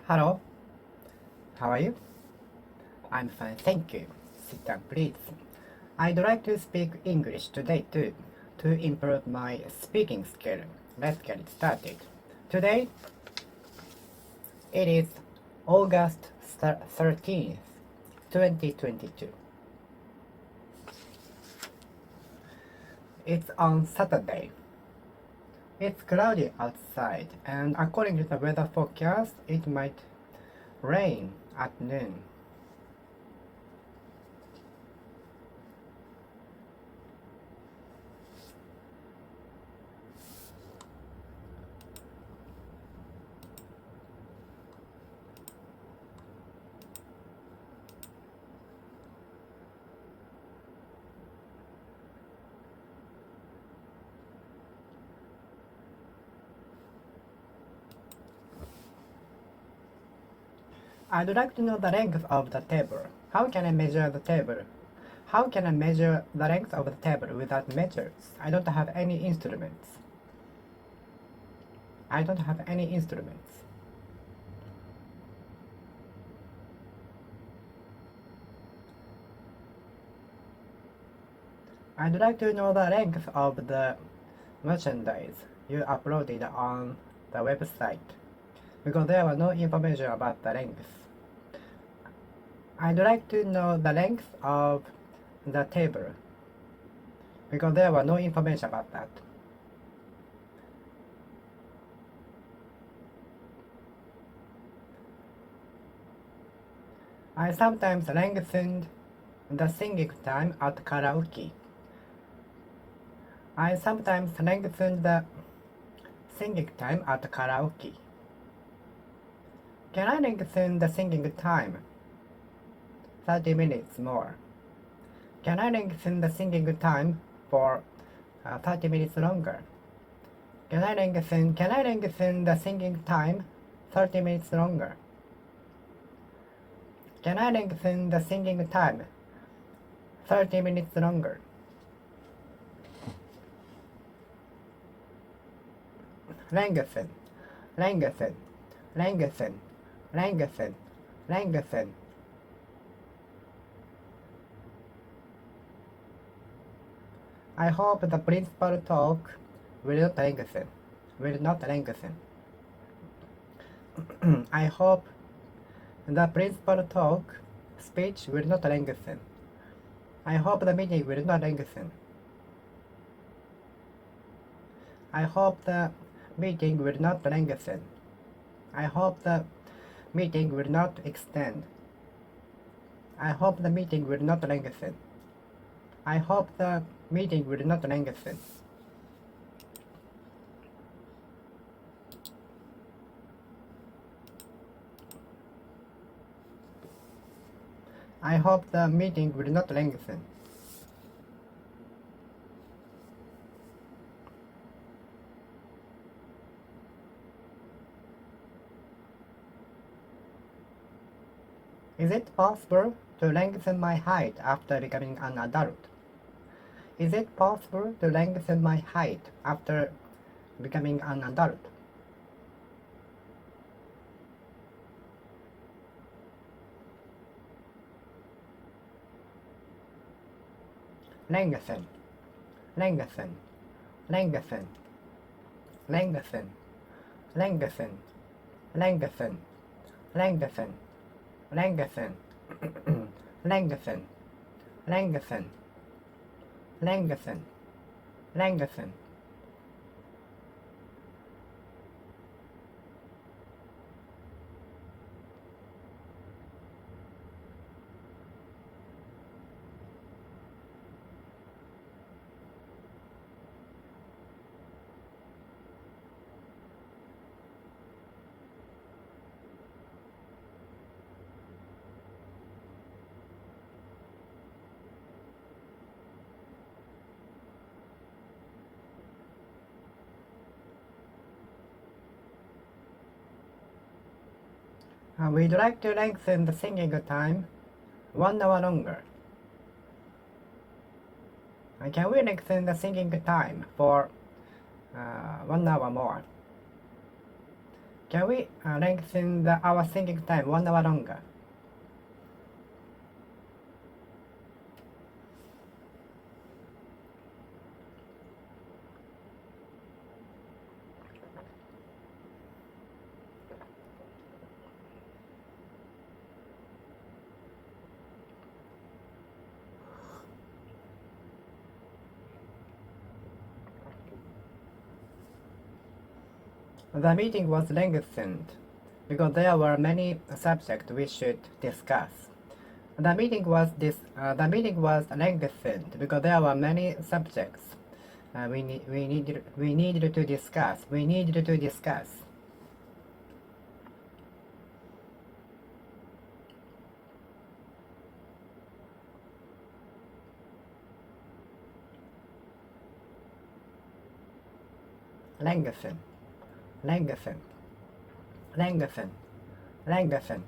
Hello, how are you? I'm fine, thank you. Sit down, please. I'd like to speak English today too, to improve my speaking skill. Let's get it started. Today, it is August 13th, 2022. It's on Saturday. It's cloudy outside, and according to the weather forecast, it might rain at noon. I'd like to know the length of the table. How can I measure the table? How can I measure the length of the table without measures? I don't have any instruments. I don't have any instruments. I'd like to know the length of the merchandise you uploaded on the website, because there was no information about the length. I'd like to know the length of the table, because there was no information about that. I sometimes lengthened the singing time at karaoke. I sometimes lengthen the singing time at karaoke. Can I lengthen the singing time 30 minutes more? Can I lengthen the singing time for 30 minutes longer? Can I lengthen the singing time 30 minutes longer? Can I lengthen the singing time 30 minutes longer? Lengthen, lengthen, lengthen, lengthen, lengthen. I hope the principal talk will not lengthen. Will not lengthen. I hope the principal talk speech will not lengthen. I hope the meeting will not lengthen. I hope the meeting will not lengthen. I hope the meeting will not extend. I hope the meeting will not lengthen. I hope the meeting will not lengthen. I hope the meeting will not lengthen. Is it possible to lengthen my height after becoming an adult? Is it possible to lengthen my height after becoming an adult? Lengthen, lengthen, lengthen, lengthen, lengthen, lengthen, lengthen, lengthen, lengthen, lengthen, lengthen, lengthen. We'd like to lengthen the singing time 1 hour longer. Can we lengthen the singing time for 1 hour more? Can we lengthen our thinking time 1 hour longer? The meeting was lengthened because there were many subjects we should discuss. The meeting was lengthened because there were many subjects we needed to discuss. Lengthen. Lengthen. Lengthen. Lengthen.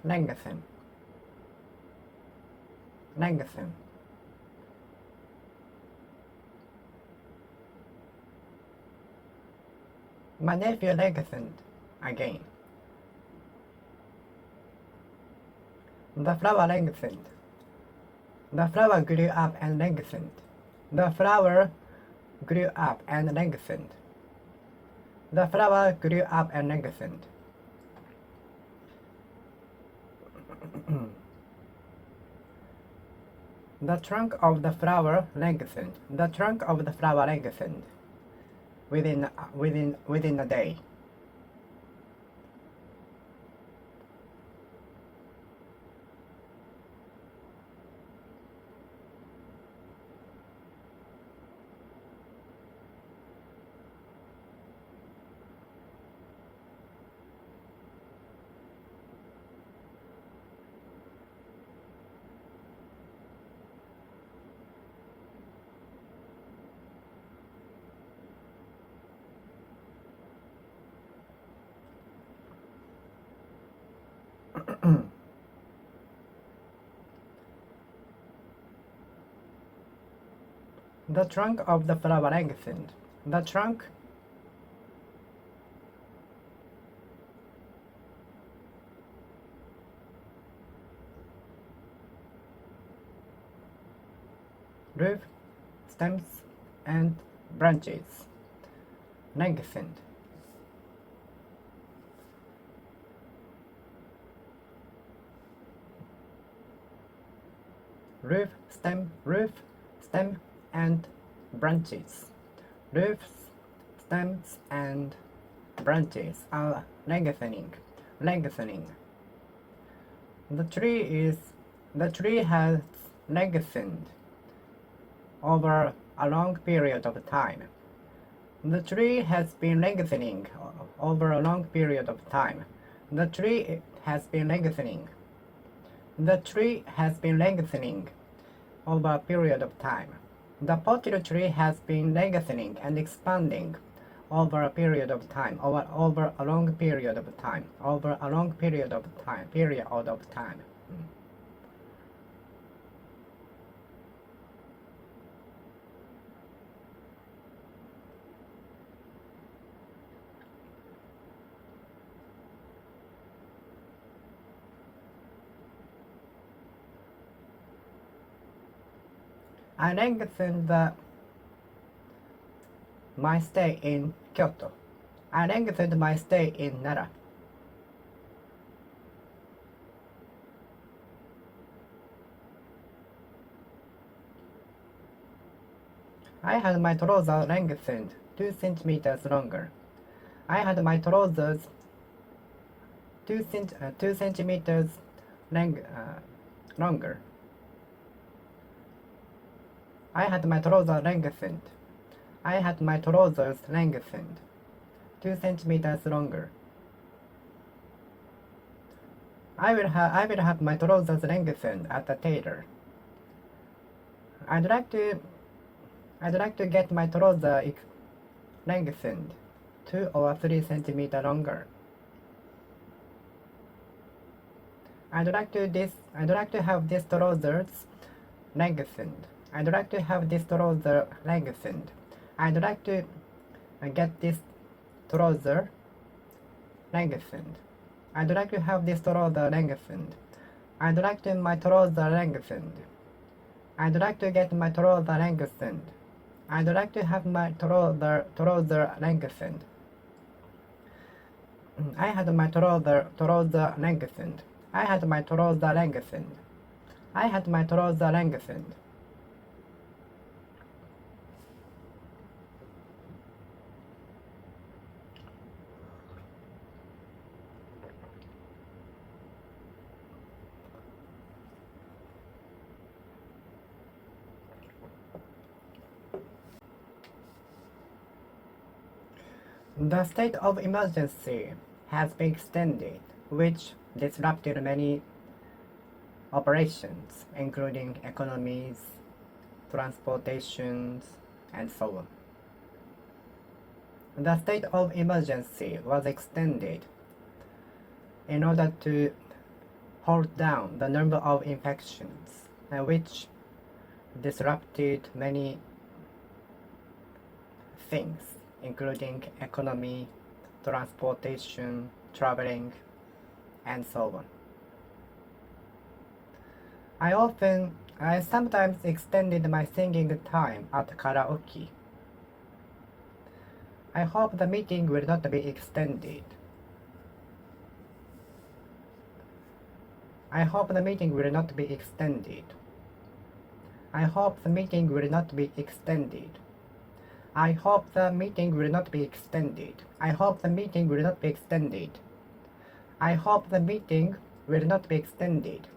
Lengthen. Lengthen. My nephew lengthened again. The flower lengthened. The flower grew up and lengthened. The flower grew up and lengthened. The flower grew up and lengthened. The trunk of the flower lengthened. The trunk of the flower lengthened within a day. The trunk of the flower lengthened. The trunk root, stems, and branches lengthened. Root, stem, and branches. Roots, stems, and branches are lengthening. The tree has lengthened over a long period of time. The tree has been lengthening over a long period of time. The tree has been lengthening. The tree has been lengthening over a period of time. The potted tree has been lengthening and expanding over a period of time, over a long period of time, I lengthened my stay in Kyoto. I lengthened my stay in Nara. I had my trousers lengthened 2 centimeters longer. I had my trousers 2 centimeters longer. I had my trousers lengthened. I had my trousers lengthened 2 centimeters longer. I will have my trousers lengthened at the tailor. I'd like to get my trousers lengthened 2 or 3 centimeters longer. I'd like to have these trousers lengthened. I'd like to have this trouser lengthened. I'd like to get this trouser lengthened. I'd like to have this trouser lengthened. I'd like to my trouser lengthened. I'd like to get my trouser lengthened. I'd like to have my trouser lengthened. I had my trouser lengthened. I had my trouser lengthened. I had my trouser lengthened. The state of emergency has been extended, which disrupted many operations, including economies, transportations, and so on. The state of emergency was extended in order to hold down the number of infections, which disrupted many things, including economy, transportation, traveling, and so on. I sometimes extended my singing time at karaoke. I hope the meeting will not be extended. I hope the meeting will not be extended. I hope the meeting will not be extended. I hope the meeting will not be extended. I hope the meeting will not be extended. I hope the meeting will not be extended.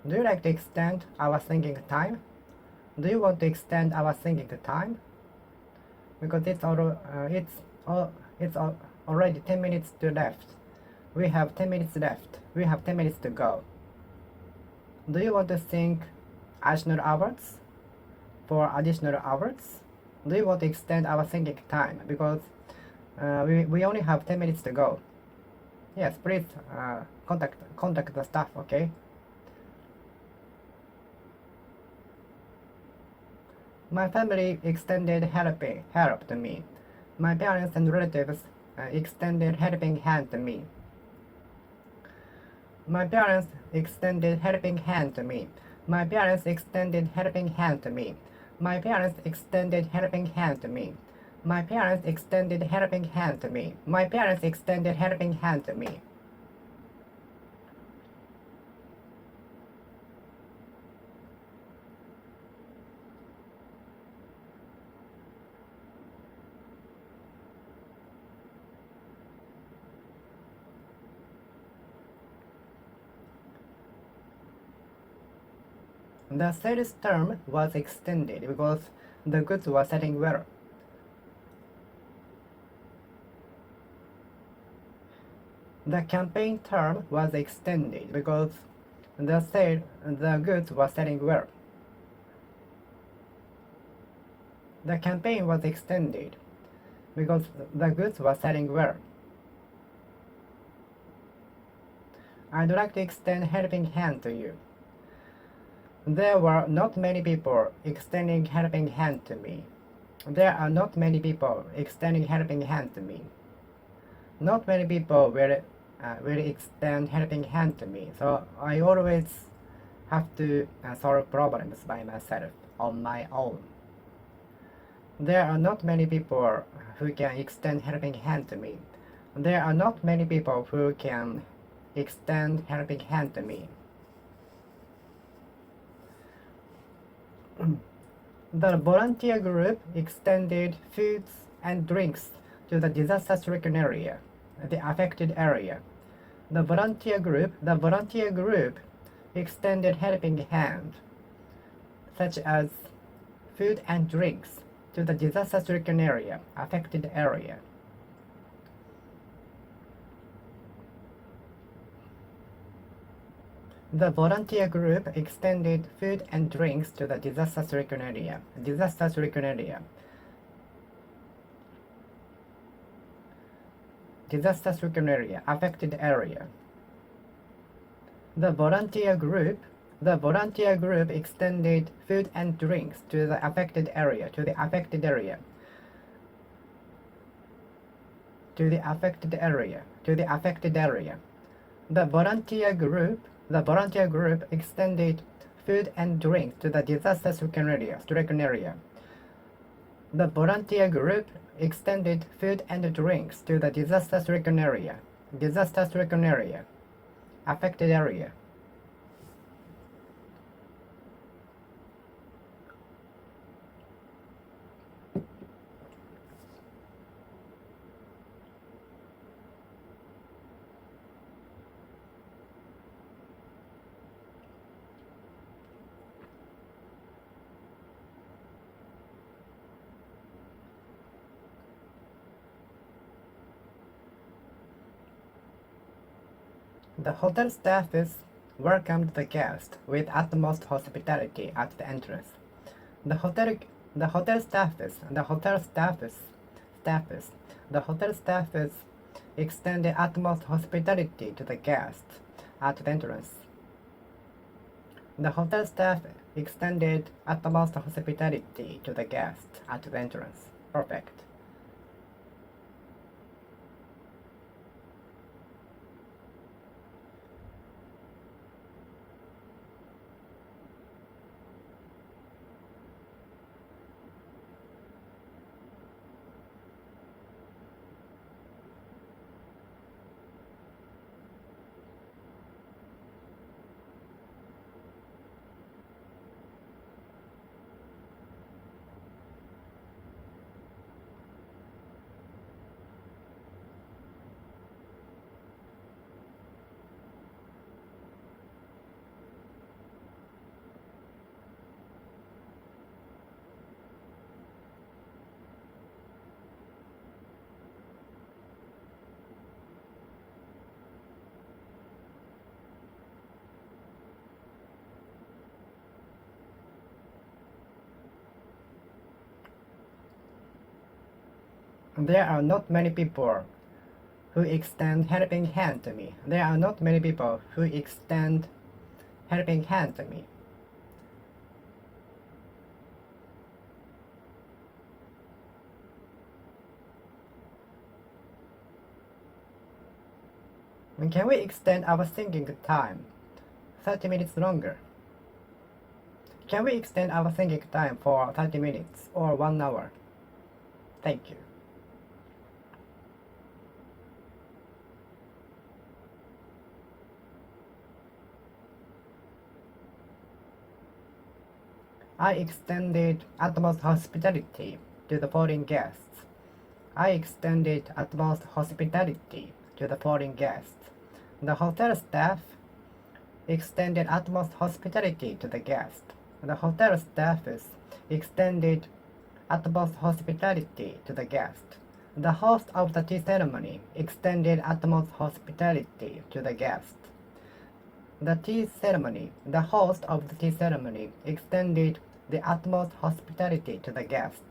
Do you like to extend our singing time? Do you want to extend our singing time? Because it's already 10 minutes to left. We have 10 minutes left. We have 10 minutes to go. Do you want to sing additional hours? For additional hours? Do you want to extend our singing time? Because we only have 10 minutes to go. Yes, please contact the staff, okay? My family extended help to me. My parents and relatives extended helping hand to me. My parents extended helping hand to me. My parents extended helping hand to me. My parents extended helping hand to me. My parents extended helping hand to me. My parents extended helping hand to me. The sales term was extended because the goods were selling well. The campaign term was extended because the goods were selling well. The campaign was extended because the goods were selling well. I'd like to extend helping hand to you. There were not many people extending helping hand to me. There are not many people extending helping hand to me. Not many people will extend helping hand to me, so I always have to solve problems by myself, on my own. There are not many people who can extend helping hand to me. There are not many people who can extend helping hand to me. The volunteer group extended foods and drinks to the disaster-stricken area, the affected area. The volunteer group extended helping hand, such as food and drinks, to the disaster-stricken area, affected area. The volunteer group extended food and drinks to the disaster-stricken area. disaster-stricken area, affected area. The volunteer group extended food and drinks to the affected area, to the affected area. The volunteer group extended food and drinks to the disaster-stricken area. The volunteer group extended food and drinks to the disaster-stricken area. Affected area. The hotel staffs welcomed the guests with utmost hospitality at the entrance. The hotel staffs extended utmost hospitality to the guests at the entrance. The hotel staff extended utmost hospitality to the guests at the entrance. Perfect. There are not many people who extend helping hand to me. Can we extend our thinking time 30 minutes longer? Can we extend our thinking time for 30 minutes or 1 hour? Thank you. I extended utmost hospitality to the foreign guests. The hotel staff extended utmost hospitality to the guests. The hotel staffs extended utmost hospitality to the guests. The host of the tea ceremony extended utmost hospitality to the guests. The host of the tea ceremony extended the utmost hospitality to the guest.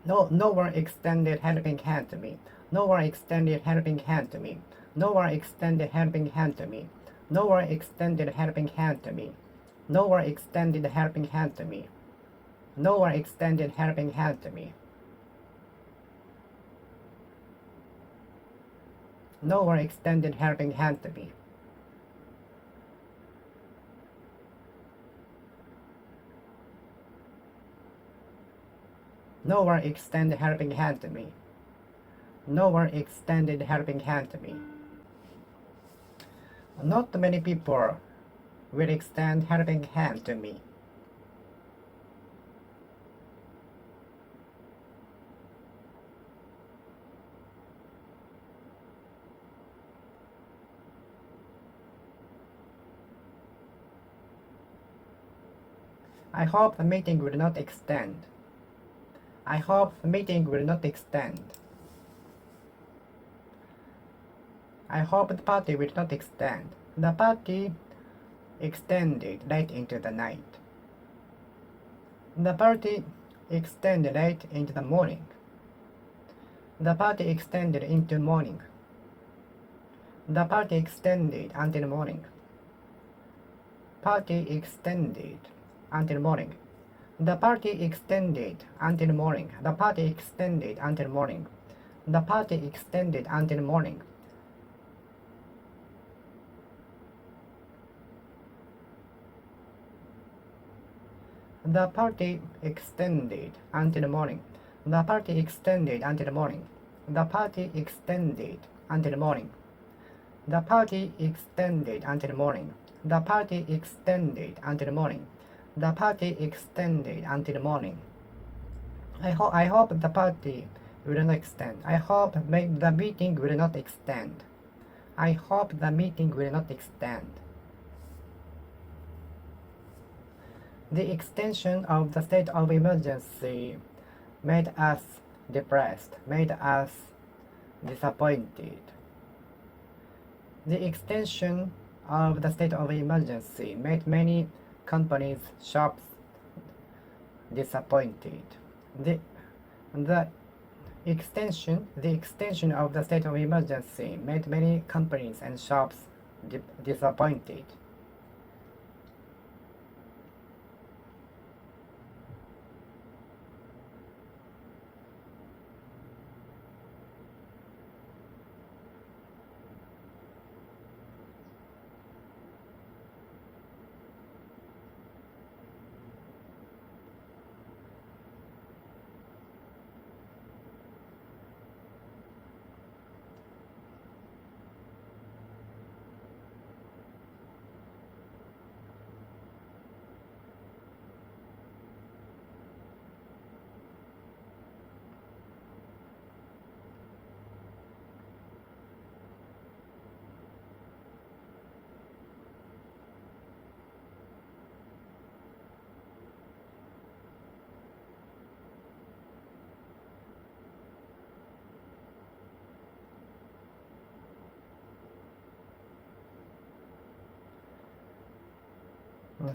No one extended helping hand to me. No one extended helping hand to me. No one extended helping hand to me. No one extended helping hand to me. No one extended helping hand to me. No one extended helping hand to me. No one extended helping hand to me. No one extended helping hand to me. No one extended helping hand to me. Not many people will extend helping hand to me. I hope the meeting will not extend. I hope the meeting will not extend. I hope the party will not extend. The party extended late into the night. The party extended late into the morning. The party extended into morning. The party extended until morning. Party extended until morning. The party extended until morning. The party extended until morning. The party extended until morning. The party extended until morning. The party extended until morning. The party extended until morning. The party extended until morning. The party extended until morning. The party extended until morning. I hope the party will not extend. I hope the meeting will not extend. I hope the meeting will not extend. The extension of the state of emergency made us depressed, made us disappointed. The extension of the state of emergency made many companies, shops disappointed. The extension of the state of emergency made many companies and shops disappointed.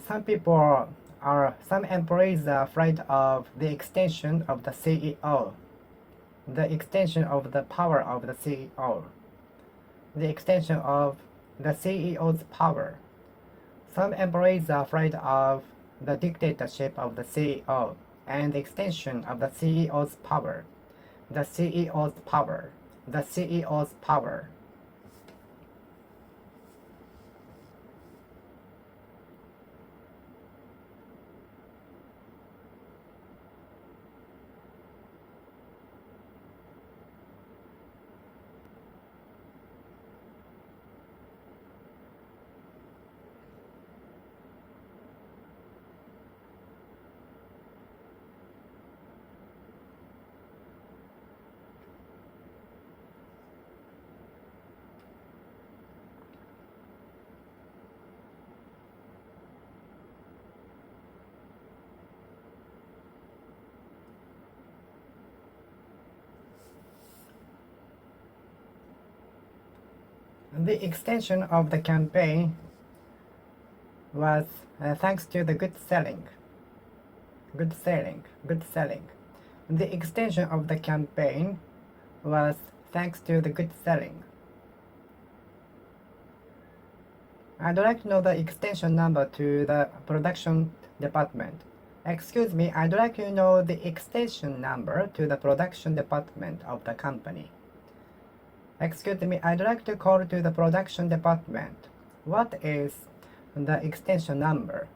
Some employees are afraid of the extension of the CEO, the extension of the power of the CEO, the extension of the CEO's power. Some employees are afraid of the dictatorship of the CEO and the extension of the CEO's power, the CEO's power, the CEO's power. The extension of the campaign was thanks to the good selling. The extension of the campaign was thanks to the good selling. I'd like to know the extension number to the production department. Excuse me, I'd like to know the extension number to the production department of the company. Excuse me, I'd like to call to the production department. What is the extension number?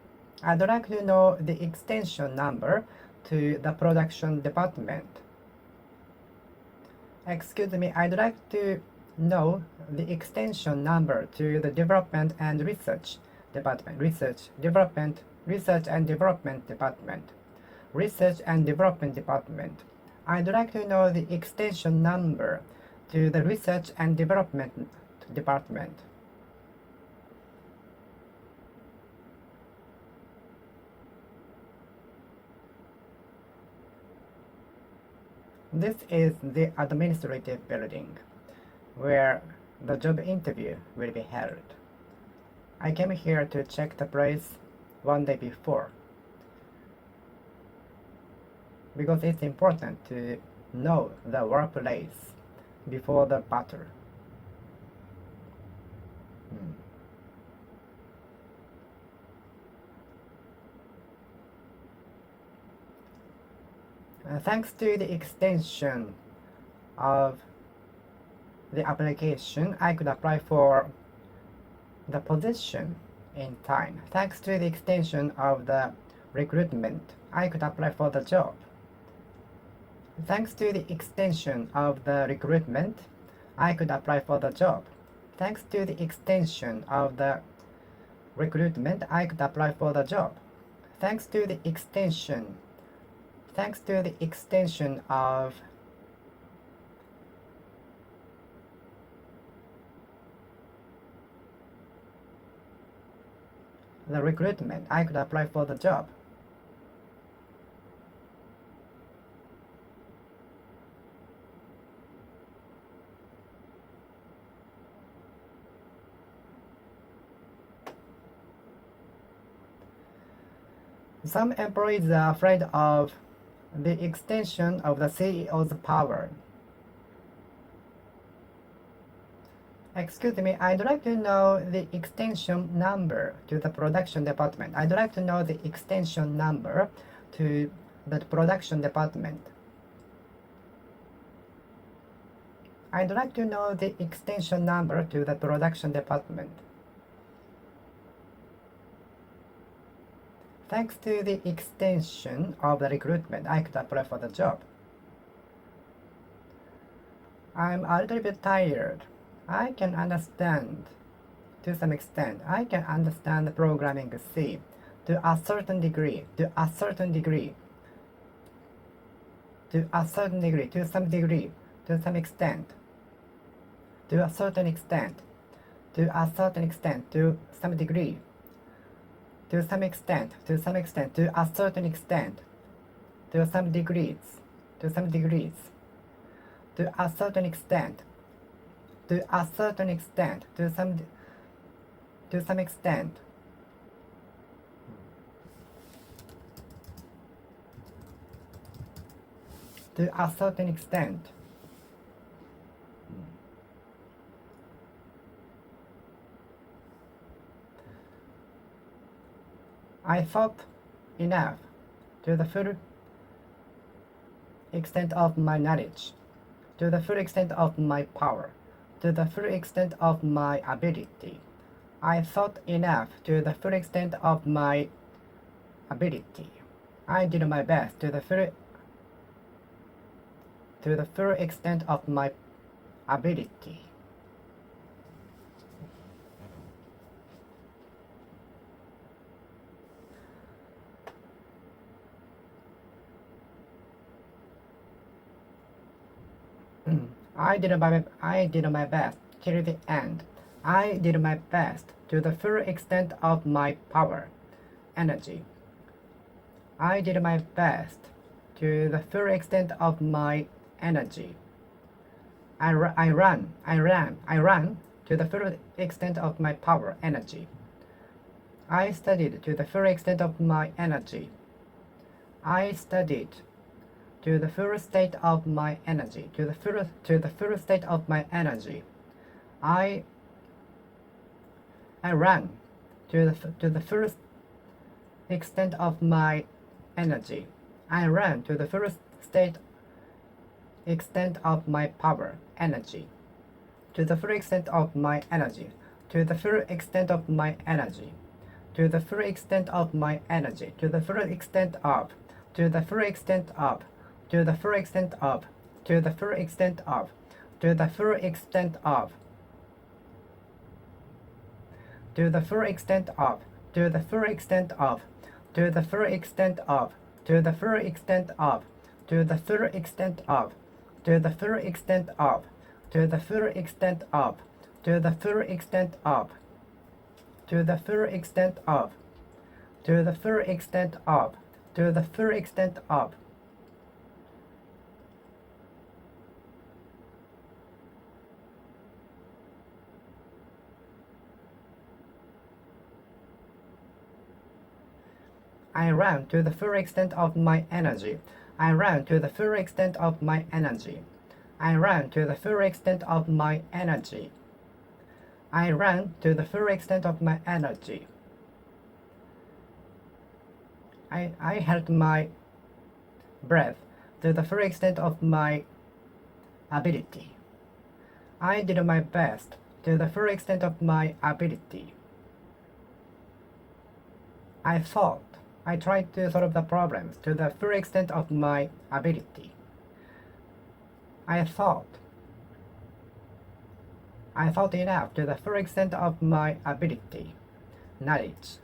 I'd like to know the extension number to the production department. Excuse me, I'd like to know the extension number to the development and research department. Research and development department. I'd like to know the extension number to the research and development department. This is the administrative building where the job interview will be held. I came here to check the place one day before. because it's important to know the workplace before the battle. Thanks to the extension of the application, I could apply for the position in time. Thanks to the extension of the recruitment, I could apply for the job. Thanks to the extension of the recruitment, I could apply for the job. Thanks to the extension of the recruitment, I could apply for the job. Thanks to the extension of the recruitment, I could apply for the job. Some employees are afraid of the extension of the CEO's power. Excuse me, I'd like to know the extension number to the production department. I'd like to know the extension number to the production department. I'd like to know the extension number to the production department. Thanks to the extension of the recruitment, I could apply for the job. I'm a little bit tired. I can understand to some extent. I can understand the programming C to a certain degree, to some degree, to a certain extent, to a certain extent, to a certain extent, to some degree, to some extent, to a certain extent, to some degrees, to a certain extent, to a certain extent, to some extent. To a certain extent. I thought enough to the full extent of my knowledge, to the full extent of my power, to the full extent of my ability. I thought enough to the full extent of my ability. I did my best to the full extent of my ability. I did my best till the end. I did my best to the full extent of my power, energy. I did my best to the full extent of my energy. I ran to the full extent of my power, energy. I studied to the full extent of my energy. I studied to the full state of my energy, to the full state of my energy. I ran to the full extent of my energy. I ran to the full extent of my power, energy. To the full extent of my energy. To the full extent of my energy. To the full extent of my energy. To the full extent of. To the full extent of. To the full extent of. To the full extent of. To the full extent of. To the full extent of. To the full extent of. To the full extent of. To the full extent of. To the full extent of. To the full extent of. To the full extent of. To the full extent of. To the full extent of. To the full extent of. To the full extent of. I ran to the full extent of my energy. I ran to the full extent of my energy. I ran to the full extent of my energy. I ran to the full extent of my energy. I held my breath to the full extent of my ability. I did my best to the full extent of my ability. I thought. I tried to solve the problems to the full extent of my ability. I thought. I thought enough to the full extent of my ability. Knowledge.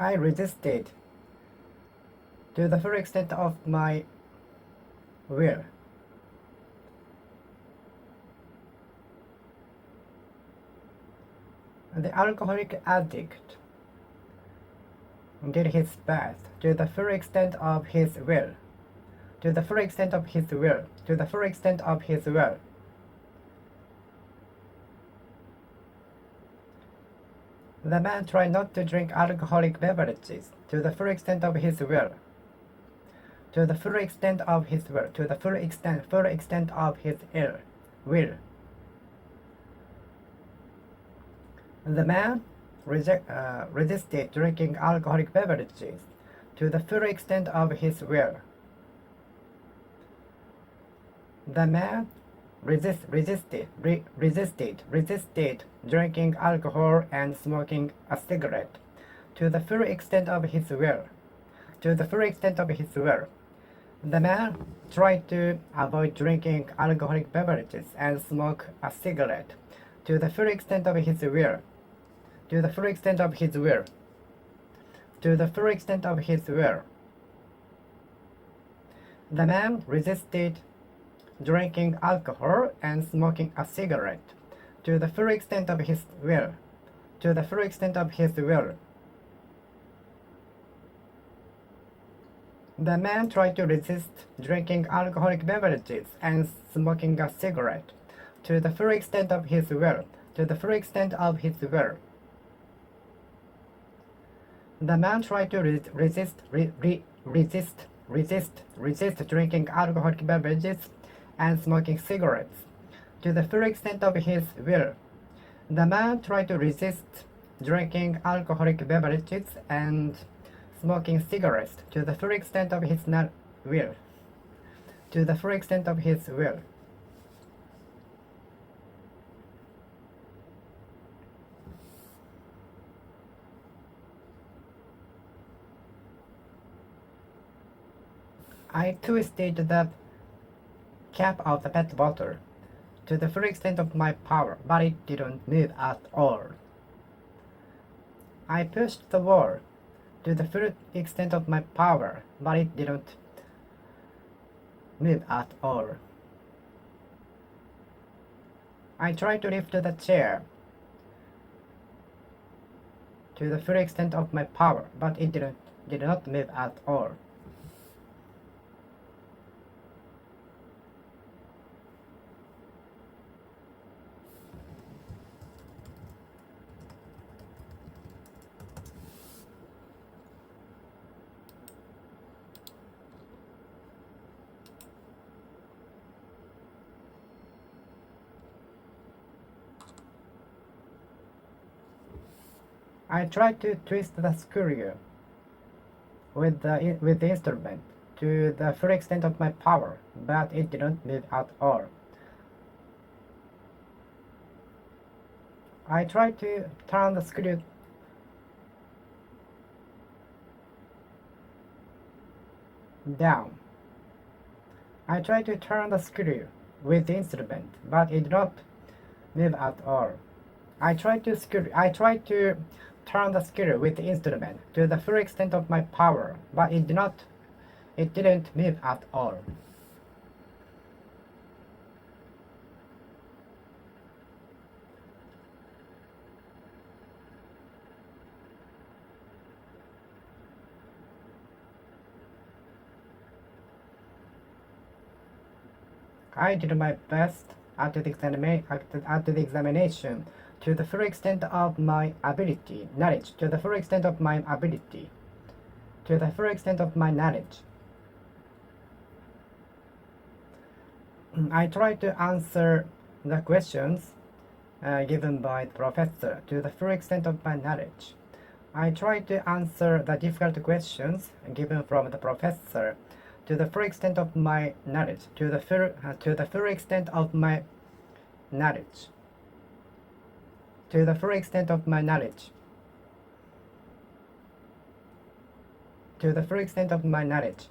I resisted to the full extent of my will. The alcoholic addict did his best to the full extent of his will. To the full extent of his will. To the full extent of his will. The man tried not to drink alcoholic beverages to the full extent of his will. To the full extent of his will. To the full extent of his will. The man resisted drinking alcoholic beverages to the full extent of his will. The man resisted drinking alcohol and smoking a cigarette to the full extent of his will. To the full extent of his will. The man tried to avoid drinking alcoholic beverages and smoke a cigarette to the full extent of his will. To the full extent of his will. To the full extent of his will. The man resisted drinking alcohol and smoking a cigarette to the full extent of his will. To the full extent of his will. The man tried to resist drinking alcoholic beverages and smoking a cigarette to the full extent of his will. To the full extent of his will. The man tried to resist drinking alcoholic beverages and smoking cigarettes to the full extent of his will. The man tried to resist drinking alcoholic beverages and smoking cigarettes to the full extent of his will. To the full extent of his will. I twisted the cap of the pet bottle to the full extent of my power, but it didn't move at all. I pushed the wall to the full extent of my power, but it didn't move at all. I tried to lift the chair to the full extent of my power, but it did not move at all. I tried to twist the screw with the instrument to the full extent of my power, but it didn't move at all. I try to turn the screw down. I try to turn the screw with the instrument, but it did not move at all. I try to turn the screw with the instrument to the full extent of my power, but it didn't move at all. I did my best at the examination to the full extent of my ability, knowledge, to the full extent of my ability, to the full extent of my knowledge. I tried to answer the questions given by the professor to the full extent of my knowledge. I tried to answer the difficult questions given from the professor to the full extent of my knowledge, to the full extent of my knowledge, to the full extent of my knowledge, to the full extent of my knowledge.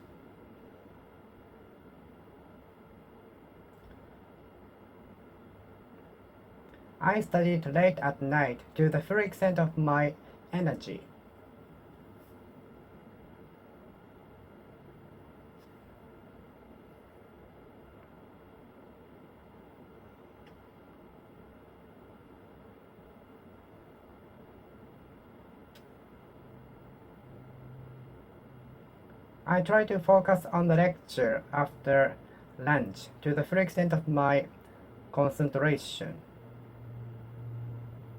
I studied late at night to the full extent of my energy. I try to focus on the lecture after lunch to the full extent of my concentration.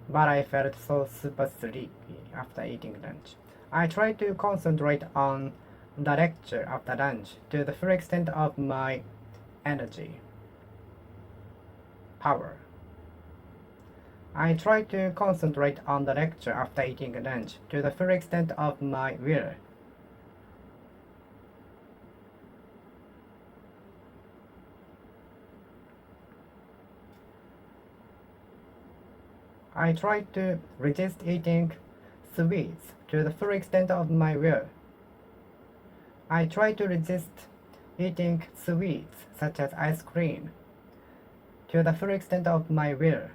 But I felt so super sleepy after eating lunch. I try to concentrate on the lecture after lunch to the full extent of my energy, power. I try to concentrate on the lecture after eating lunch to the full extent of my will. I try to resist eating sweets to the full extent of my will. I try to resist eating sweets such as ice cream to the full extent of my will,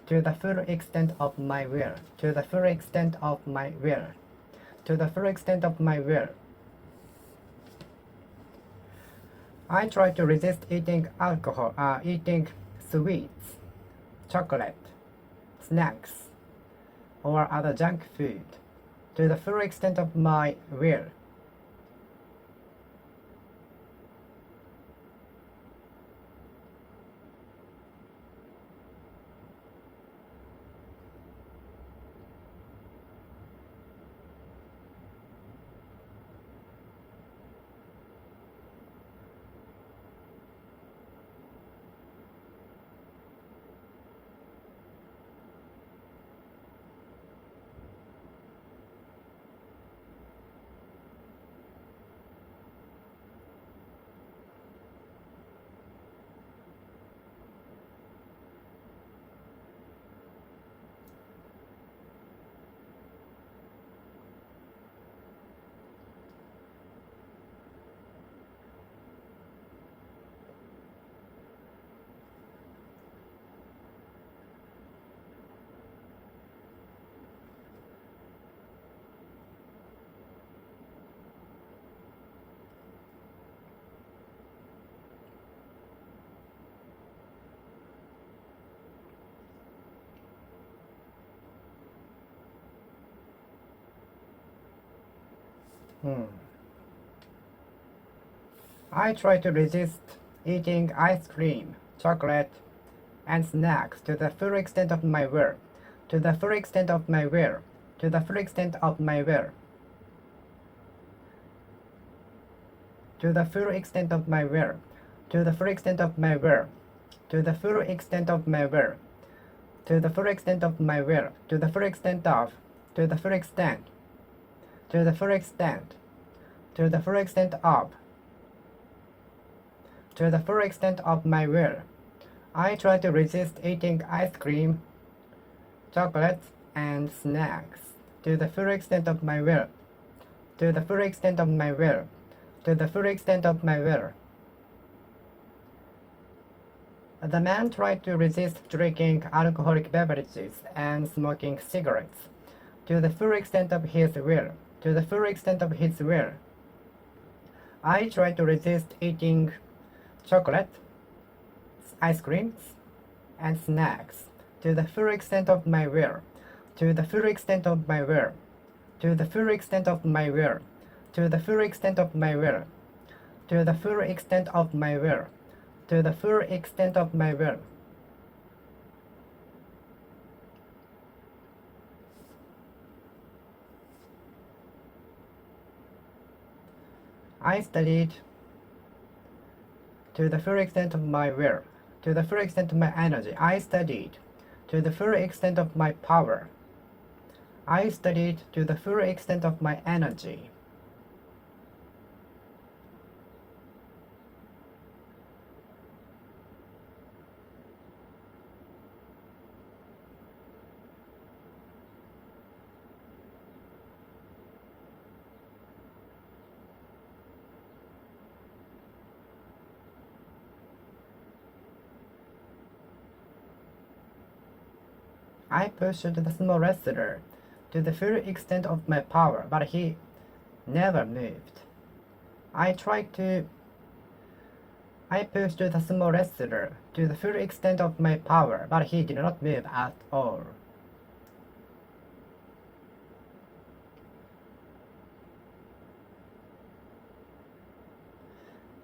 to the full extent of my will, to the full extent of my will, to the full extent of my will. I try to resist eating eating sweets, chocolate, snacks, or other junk food to the full extent of my will. I try to resist eating ice cream, chocolate, and snacks to the full extent of my will, to the full extent of my will, to the full extent of my will, to the full extent of my will, to the full extent of my will, to the full extent of my will, to the full extent of my will, to the full extent of, to the full extent, to the full extent, to the full extent of, to the full extent of my will. I try to resist eating ice cream, chocolates, and snacks to the full extent of my will. To the full extent of my will. To the full extent of my will. The man tried to resist drinking alcoholic beverages and smoking cigarettes. To the full extent of his will. To the full extent of his will. I tried to resist eating chocolate, ice creams, and snacks. To the full extent of my will. To the full extent of my will. To the full extent of my will. To the full extent of my will. To the full extent of my will. To the full extent of my will. I studied to the full extent of my will, to the full extent of my energy. I studied to the full extent of my power. I studied to the full extent of my energy. I pursued the small wrestler to the full extent of my power, but he never moved. I pursued the small wrestler to the full extent of my power, but he did not move at all.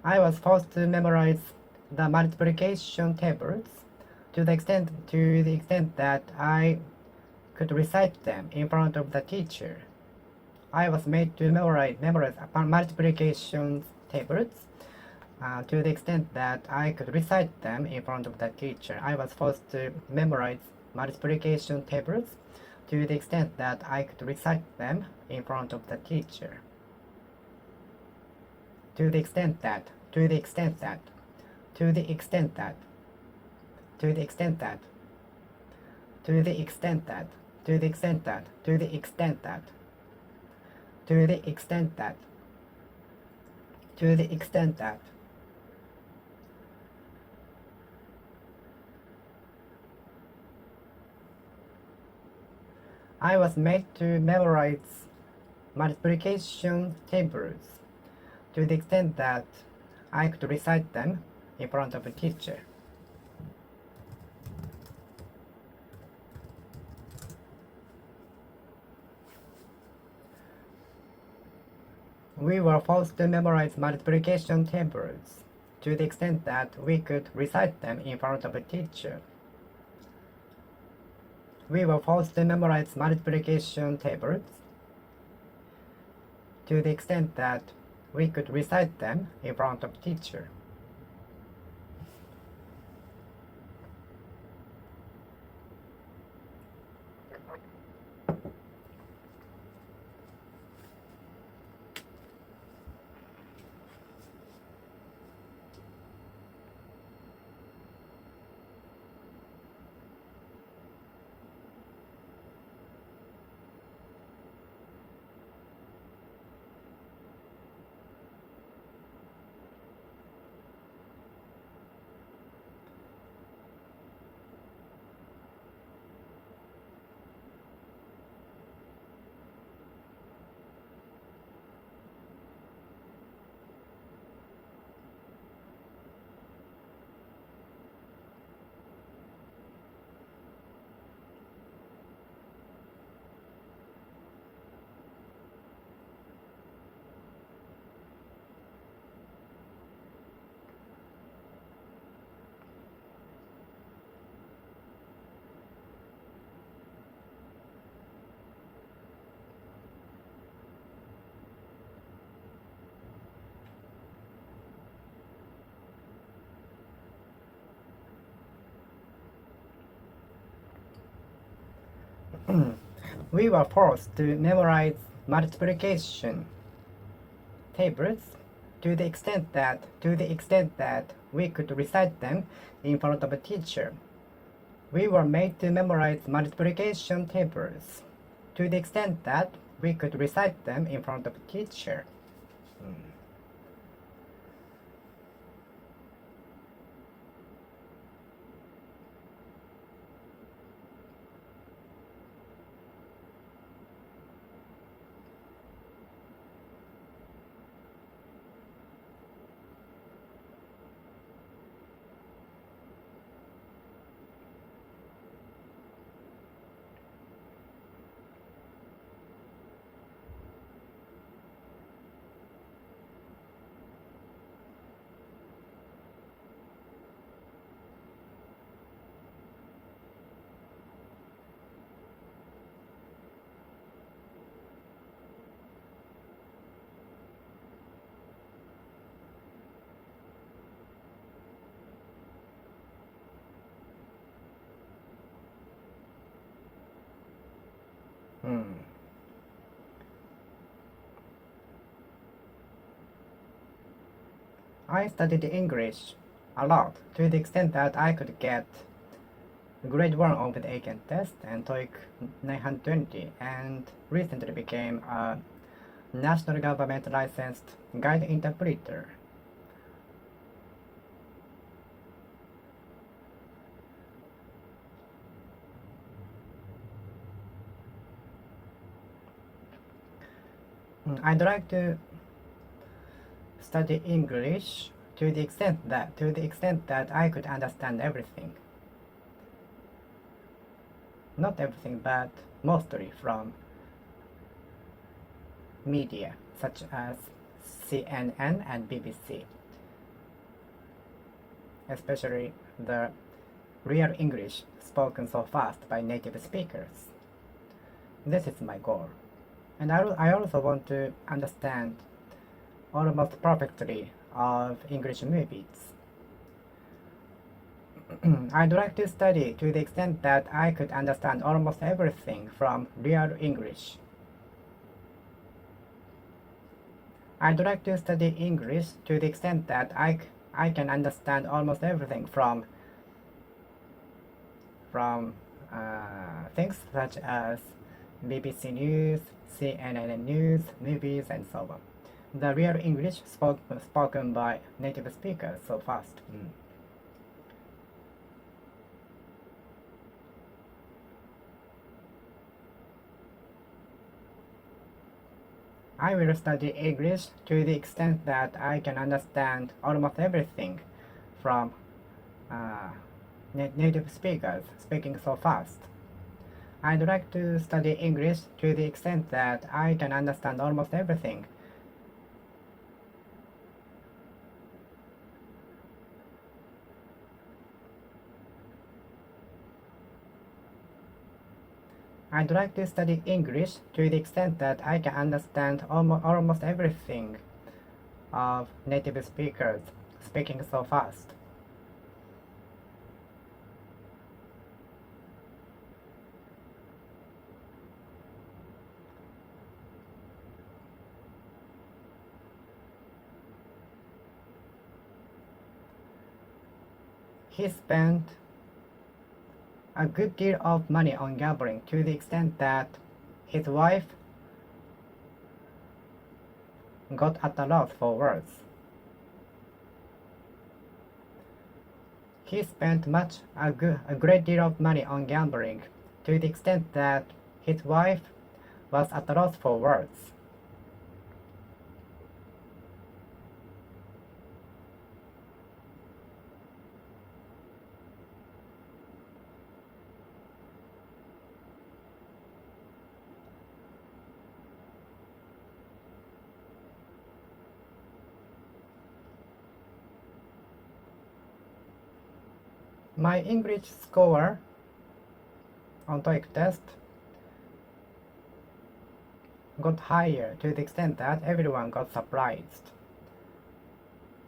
I was forced to memorize the multiplication tables to the extent that I could recite them in front of the teacher. I was made to memorize multiplication tables to the extent that I could recite them in front of the teacher. I was forced to memorize multiplication tables to the extent that I could recite them in front of the teacher. To the extent that, to the extent that, to the extent that, to the extent that, to the extent that, to the extent that, to the extent that, to the extent that, to the extent that. I was made to memorize multiplication tables to the extent that I could recite them in front of a teacher. We were forced to memorize multiplication tables to the extent that we could recite them in front of a teacher. We were forced to memorize multiplication tables to the extent that we could recite them in front of a teacher. We were forced to memorize multiplication tables to the extent that we could recite them in front of a teacher. We were made to memorize multiplication tables to the extent that we could recite them in front of a teacher. I studied English a lot to the extent that I could get grade 1 on the Aiken test and TOEIC 920, and recently became a national government licensed guide interpreter. I'd like to study English to the extent that I could understand everything. Not everything, but mostly from media such as CNN and BBC, especially the real English spoken so fast by native speakers. This is my goal. And I also want to understand almost perfectly of English movies. I'd like to study to the extent that I could understand almost everything from real English. I'd like to study English to the extent that I can understand almost everything from things such as BBC News, CNN News, movies, and so on. The real English spoken by native speakers so fast. I will study English to the extent that I can understand almost everything from native speakers speaking so fast. I'd like to study English to the extent that I can understand almost everything I'd like to study English to the extent that I can understand almost everything of native speakers speaking so fast. He spent a good deal of money on gambling to the extent that his wife got at a loss for words. He spent a great deal of money on gambling to the extent that his wife was at a loss for words. My English score on TOEIC test got higher to the extent that everyone got surprised.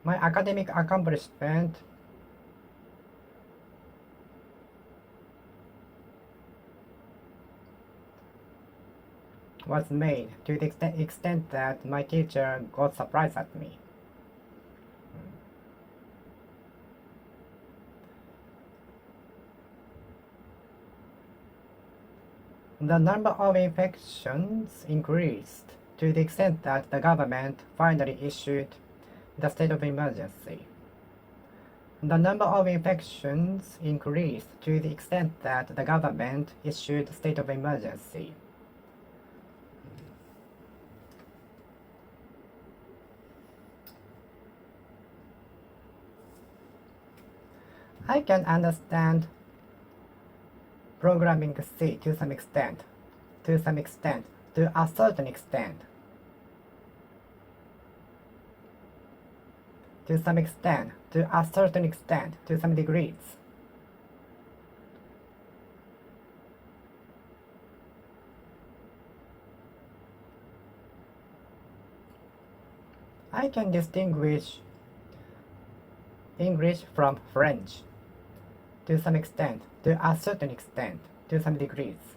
My academic accomplishment was made to the extent that my teacher got surprised at me. The number of infections increased to the extent that the government finally issued the state of emergency. The number of infections increased to the extent that the government issued state of emergency. I can understand programming C to some extent, to a certain extent, to a certain extent, to some degrees. I can distinguish English from French to some extent, to a certain extent, to some degrees.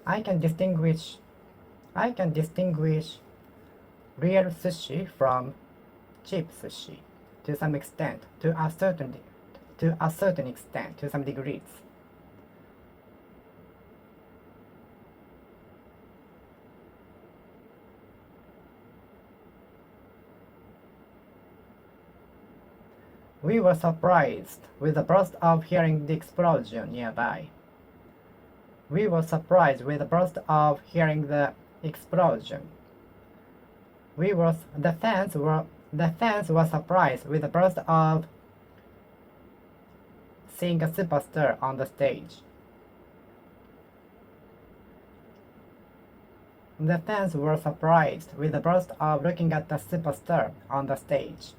I can distinguish real sushi from cheap sushi to some extent, to a certain extent, to some degrees. We were surprised with the burst of hearing the explosion nearby. We were surprised with the burst of hearing the explosion. The fans were surprised with the burst of seeing a superstar on the stage. The fans were surprised with the burst of looking at the superstar on the stage.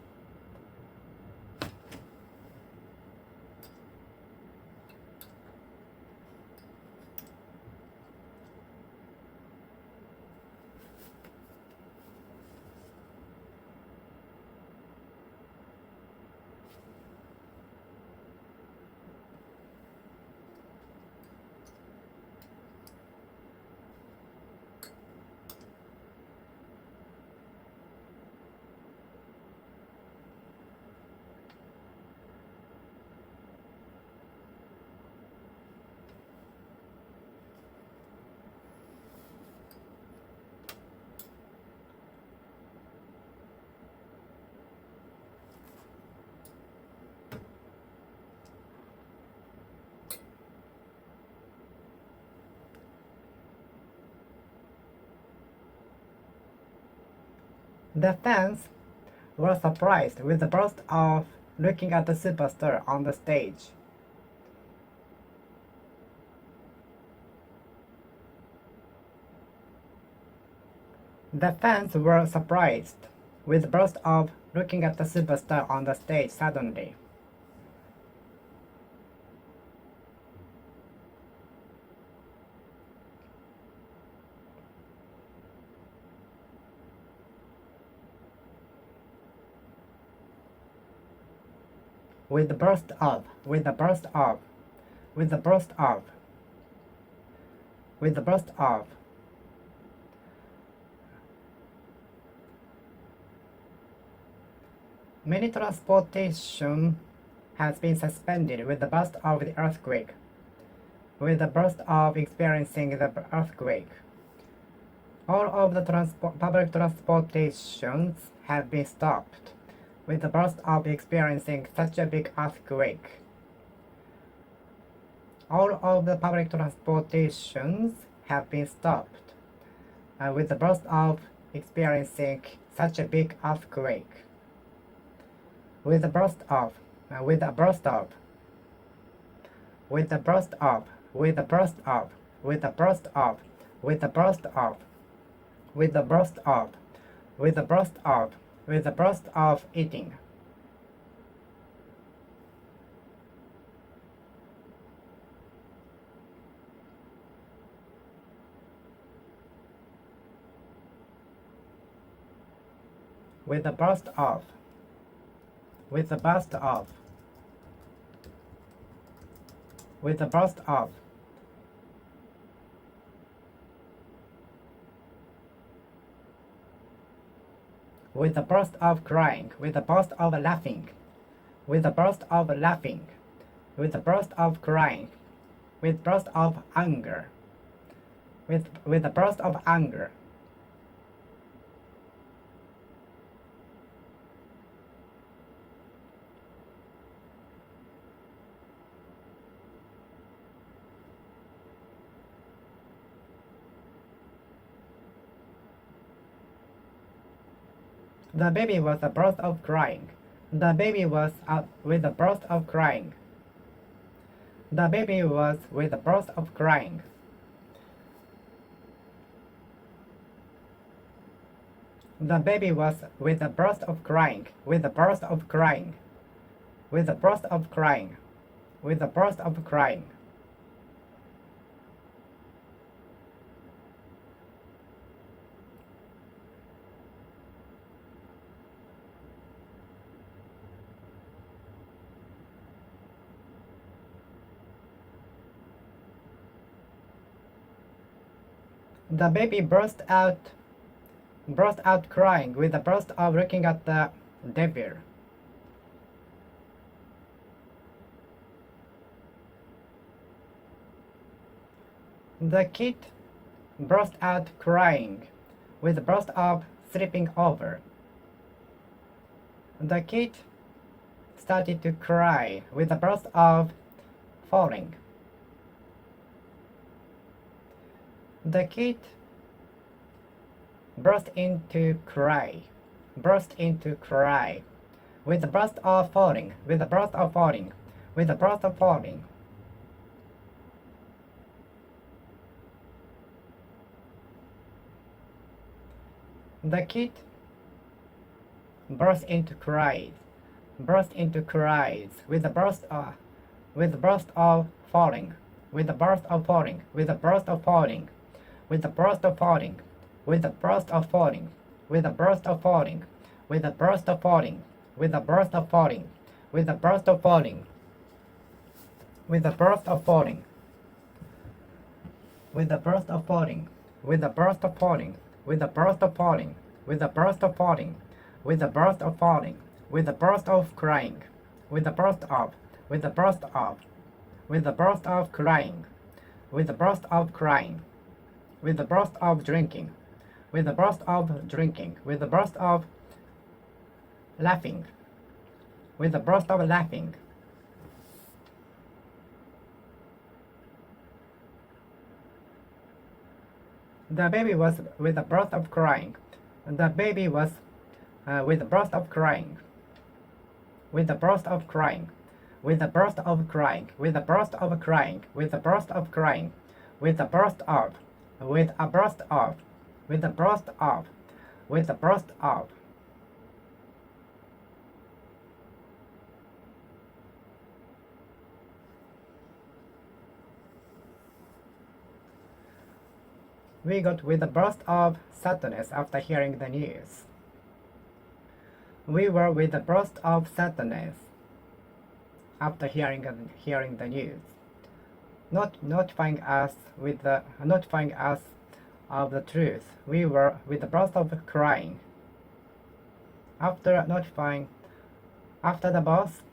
The fans were surprised with the burst of looking at the superstar on the stage. The fans were surprised with the burst of looking at the superstar on the stage suddenly. With the burst of, with the burst of, with the burst of, with the burst of. Many transportation has been suspended with the burst of the earthquake. With the burst of experiencing the earthquake. All of the public transportations have been stopped with the burst of experiencing such a big earthquake. All of the public transportations have been stopped with the burst of experiencing such a big earthquake. With the burst of, with the burst of, with the burst of, with the burst of, with the burst of, with the burst of, with the burst of, with the burst of, with the burst of eating. With the burst of, with the burst of, with the burst of. With the burst of crying, with the burst of laughing, with the burst of laughing, with the burst of crying, with burst of anger, with a burst of anger. The baby was a burst of crying. The baby was with a burst of crying. The baby was with a burst of crying. The baby was with a burst of crying, with a burst of crying, with a burst of crying, with a burst of crying. The baby burst out crying with a burst of looking at the devil. The kid burst out crying with a burst of slipping over. The kid started to cry with a burst of falling. The kid burst into cry with a burst of falling, with a burst of falling, with a burst of falling. The kid burst into cries with a burst of falling, with a burst of falling, with a burst of falling, with a burst of falling, with a burst of falling, with a burst of falling, with a burst of falling, with a burst of falling, with a burst of falling, with a burst of falling, with a burst of falling, with a burst of falling, with a burst of falling, with a burst of falling, with a burst of falling, with a burst of crying, with a burst of, with a burst of, with a burst of crying, with a burst of crying, with a burst of drinking, with a burst of drinking, with a burst of laughing, with a burst of laughing. The baby was with a burst of crying. The baby was with a burst of crying, with a burst of crying, with a burst of crying, with a burst of crying, with a burst of crying, with a burst of, with a burst of, with a burst of, with a burst of. We got with a burst of sadness after hearing the news. We were with a burst of sadness after hearing the news, notifying us of the truth. We were with a burst of crying. After the boss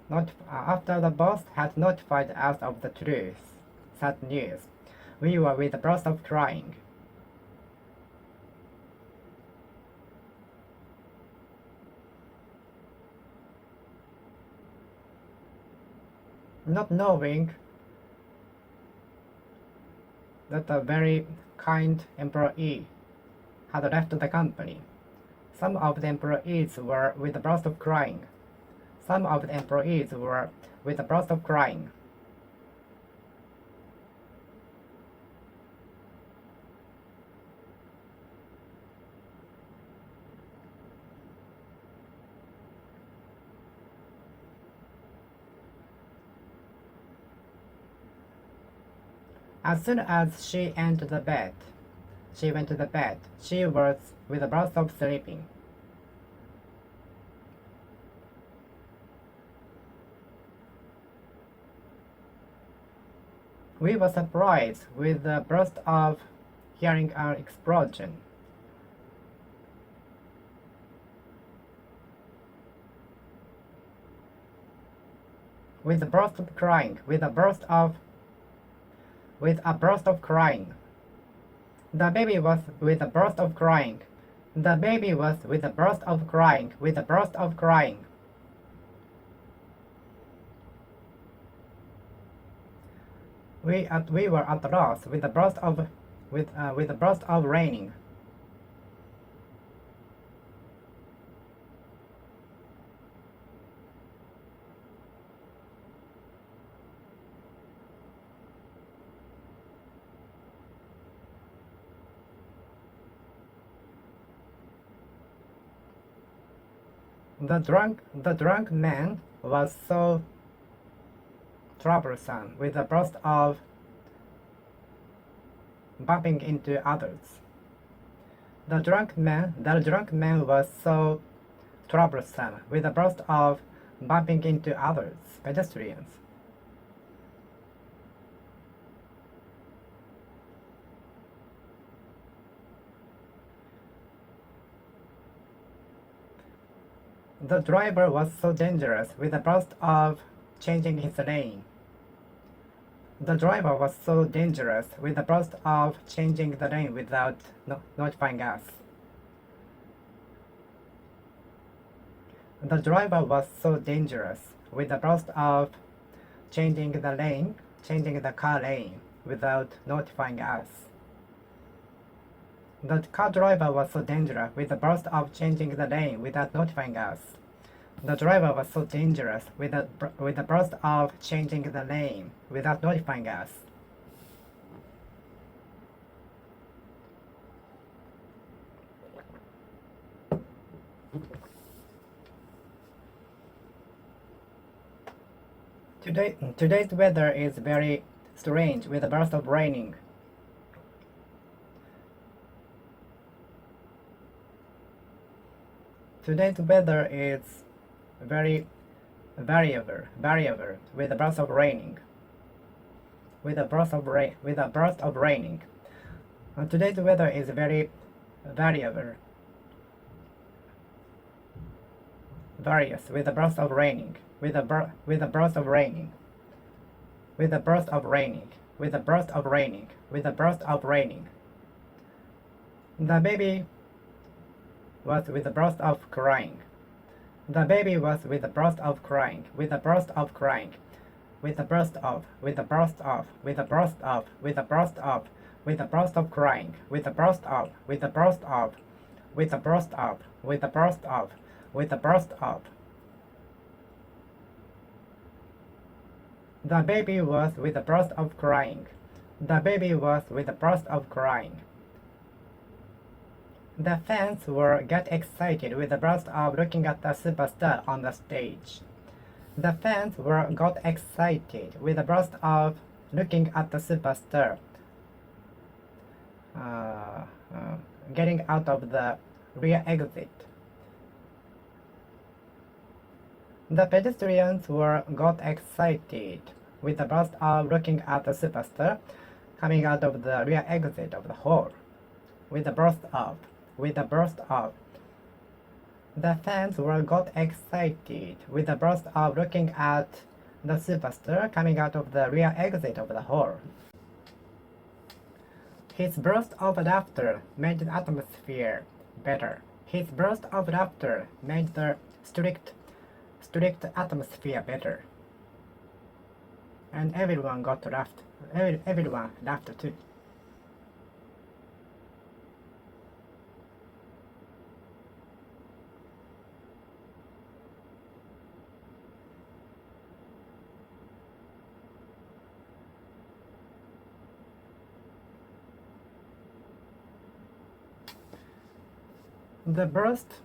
had notified us of the truth, sad news, we were with a burst of crying. Not knowing that a very kind employee had left the company. Some of the employees were with a burst of crying. Some of the employees were with a burst of crying. As soon as she entered the bed, she went to the bed. She was with a burst of sleeping. We were surprised with the burst of hearing an explosion. With a burst of crying, with a burst of crying. The baby was with a burst of crying. The baby was with a burst of crying, with a burst of crying. We were at loss with a burst of with a burst of raining. The drunk man was so troublesome with a burst of bumping into others. The drunk man was so troublesome with a burst of bumping into others, pedestrians. The driver was so dangerous with a burst of changing his lane. The driver was so dangerous with a burst of changing the lane without notifying us. The driver was so dangerous with a burst of changing the car lane without notifying us. The car driver was so dangerous with a burst of changing the lane without notifying us. The driver was so dangerous with a burst of changing the lane without notifying us. Today's weather is very strange with a burst of raining. Today's weather is very variable with a burst of raining. With a burst of raining. Today's weather is very variable. Various with a burst of raining. With a burst of raining. With a burst of raining. With a burst of raining. With a burst of raining. The baby was with a burst of crying. The baby was with a burst of crying, with a burst of crying, with a burst of, with a burst of, with a burst of, with a burst of, with a burst of crying, with a burst of, with a burst of, with a burst of, with a burst of, with a burst of. The baby was with a burst of crying. The baby was with a burst of crying. The fans get excited with the burst of looking at the superstar on the stage. The fans got excited with the burst of looking at the superstar getting out of the rear exit. The pedestrians got excited with the burst of looking at the superstar coming out of the rear exit of the hall. With the burst of. With a burst of. The fans got excited with the burst of looking at the superstar coming out of the rear exit of the hall. His burst of laughter made the atmosphere better. His burst of laughter made the strict atmosphere better. And everyone laughed. Everyone laughed too. The burst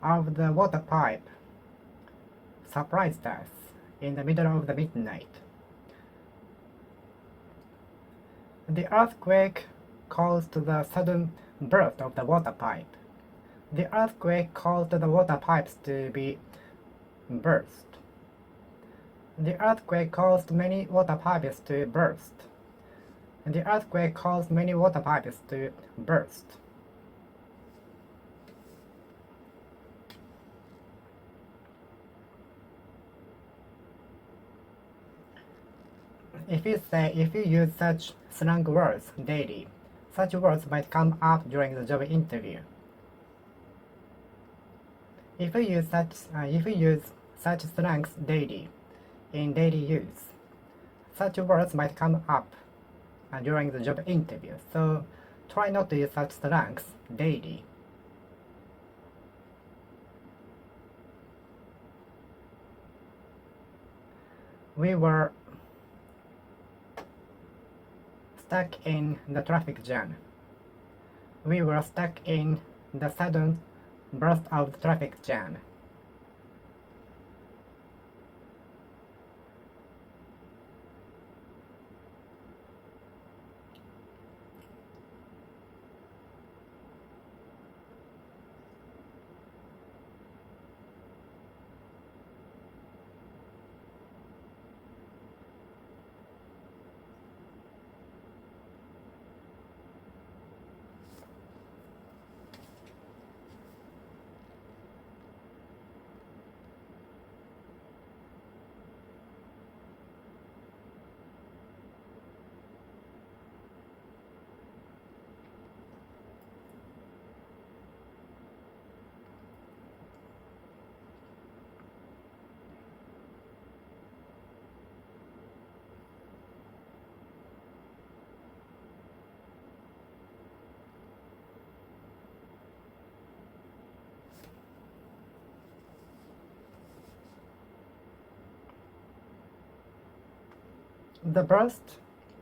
of the water pipe surprised us in the middle of the midnight. The earthquake caused the sudden burst of the water pipe. The earthquake caused the water pipes to be burst. The earthquake caused many water pipes to burst. The earthquake caused many water pipes to burst. If you use such slang words daily, Such words might come up during the job interview. If you use such slangs daily, in daily use, such words might come up during the job interview. So try not to use such slangs daily. We were stuck in the traffic jam. We were stuck in the sudden burst of the traffic jam.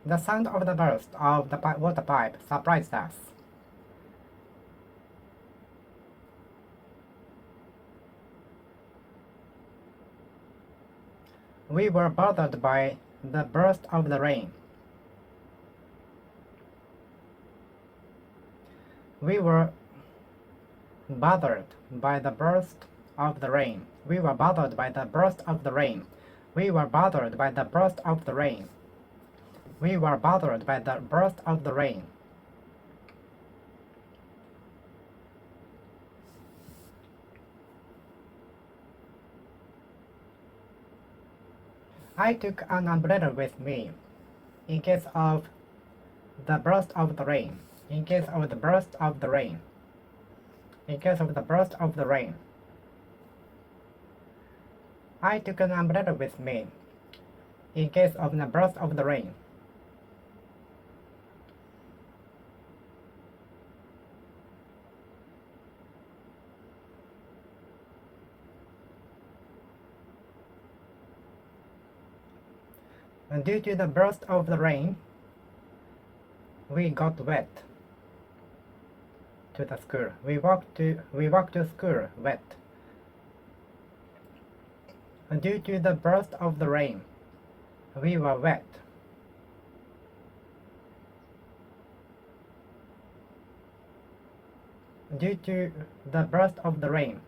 The sound of the burst of the water pipe surprised us. We were bothered by the burst of the rain. We were bothered by the burst of the rain. We were bothered by the burst of the rain. We were bothered by the burst of the rain. We were bothered by the burst of the rain. I took an umbrella with me in case of the burst of the rain. In case of the burst of the rain. In case of the burst of the rain. I took an umbrella with me in case of the burst of the rain. And due to the burst of the rain, we got wet to the school. We walked to school wet. And due to the burst of the rain, we were wet. Due to the burst of the rain,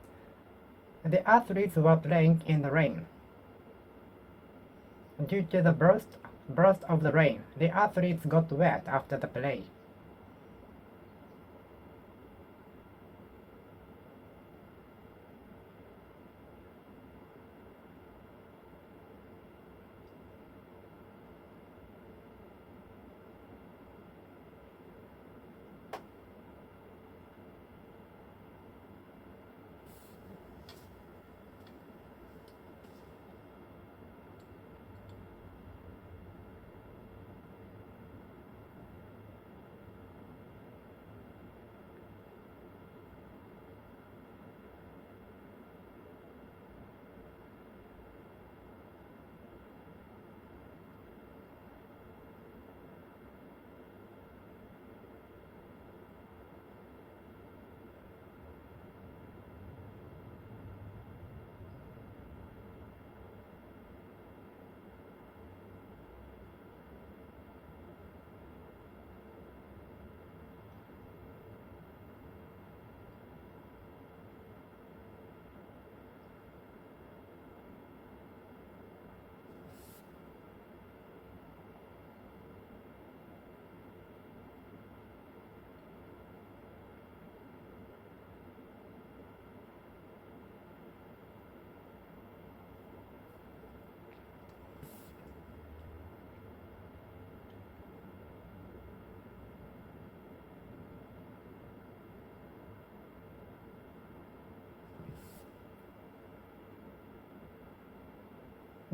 the athletes were playing in the rain. Due to the burst of the rain, the athletes got wet after the play.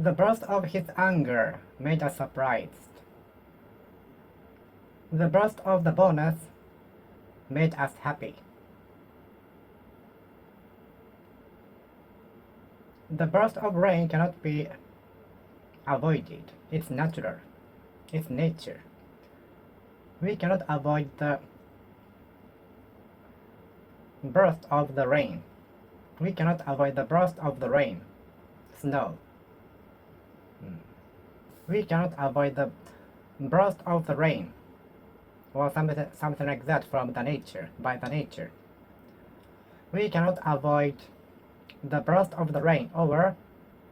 The burst of his anger made us surprised. The burst of the bonus made us happy. The burst of rain cannot be avoided. It's natural. It's nature. We cannot avoid the burst of the rain. We cannot avoid the burst of the rain. Snow. We cannot avoid the burst of the rain, or something like that from the nature, by the nature. We cannot avoid the burst of the rain over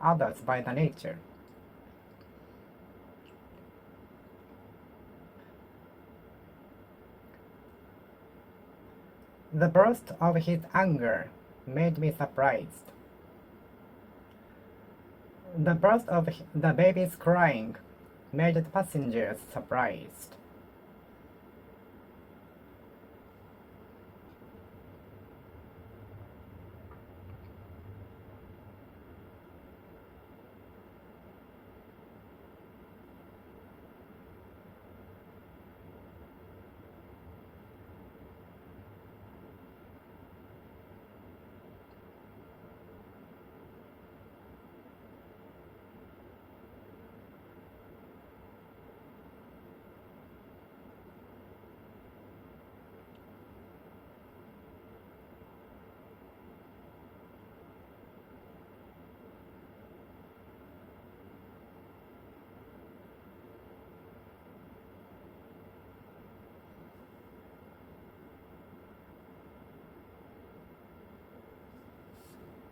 others by the nature. The burst of his anger made me surprised. The burst of the baby's crying made the passengers surprised.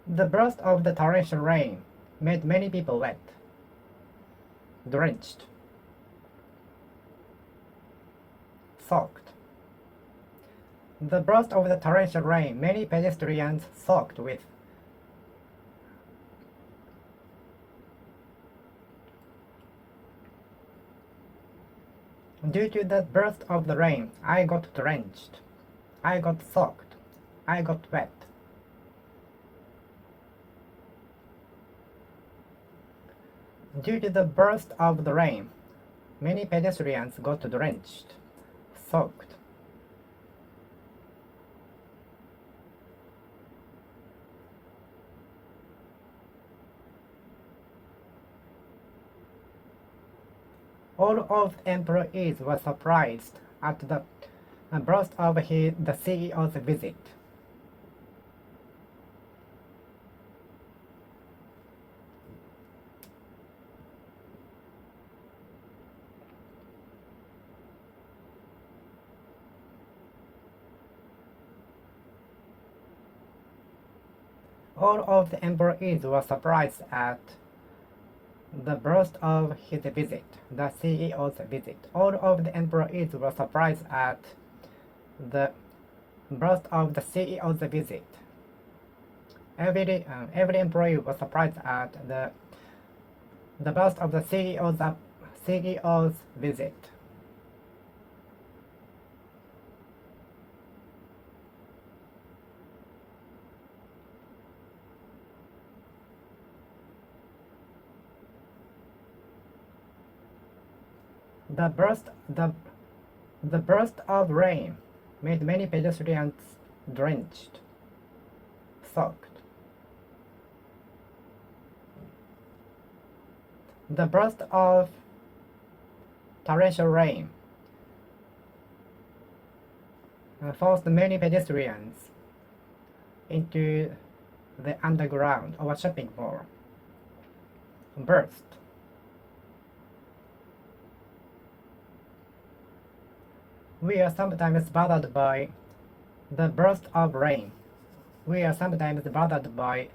The burst of the torrential rain made many people wet, drenched, soaked. The burst of the torrential rain, many pedestrians soaked with. Due to the burst of the rain, I got drenched, I got soaked, I got wet. Due to the burst of the rain, many pedestrians got drenched, soaked. All of the employees were surprised at the burst of the CEO's visit. All of the employees were surprised at the burst of his visit, the CEO's visit. All of the employees were surprised at the burst of the CEO's visit. Every employee was surprised at the burst of the CEO's visit. The burst of rain made many pedestrians drenched, soaked. The burst of torrential rain forced many pedestrians into the underground or shopping mall. Burst. We are sometimes bothered by the burst of rain. We are sometimes bothered by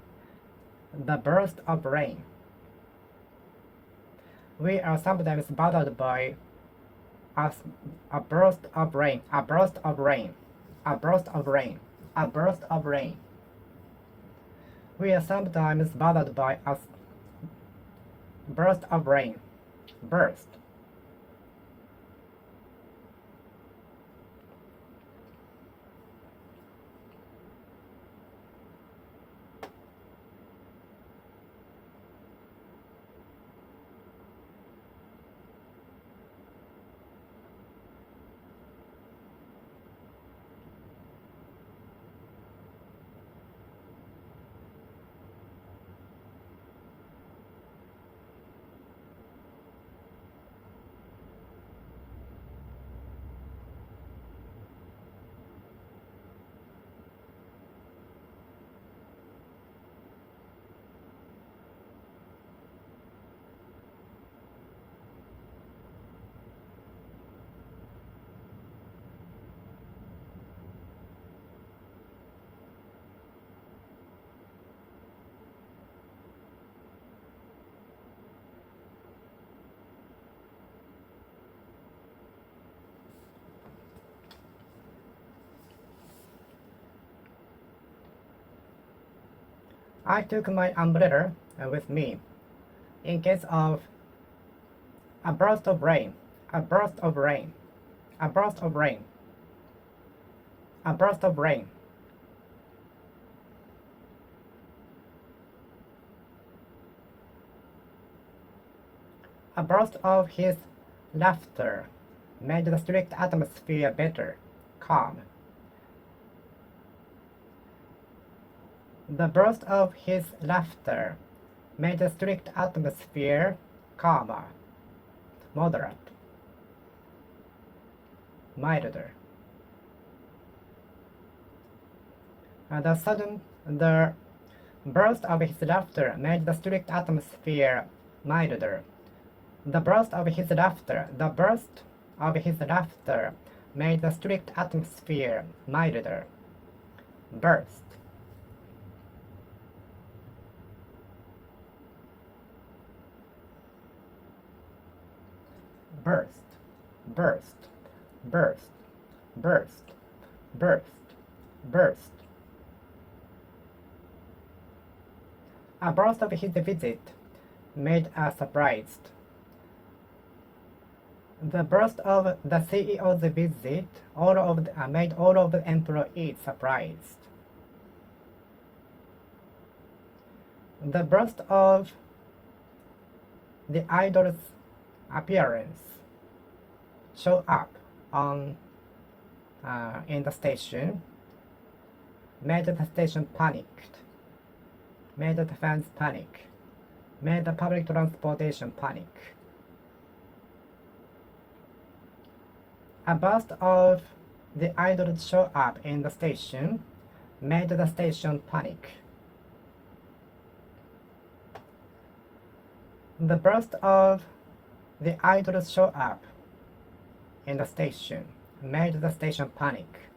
the burst of rain. We are sometimes bothered by a burst of rain, a burst of rain, a burst of rain, a burst of rain. We are sometimes bothered by a burst of rain, burst. I took my umbrella with me in case of a burst of rain, a burst of rain, a burst of rain, a burst of rain. A burst of his laughter made the strict atmosphere better, calm. The burst of his laughter made the strict atmosphere calmer, moderate, milder. The burst of his laughter made the strict atmosphere milder. The burst of his laughter made the strict atmosphere milder. Burst. Burst, burst, burst, burst, burst, burst. A burst of his visit made us surprised. The burst of the CEO's visit made all of the employees surprised. The burst of the idol's appearance show up in the station made the station panicked, made the fans panic, made the public transportation panic. A burst of the idols show up in the station made the station panic. The burst of the idols show up in the station made the station panic.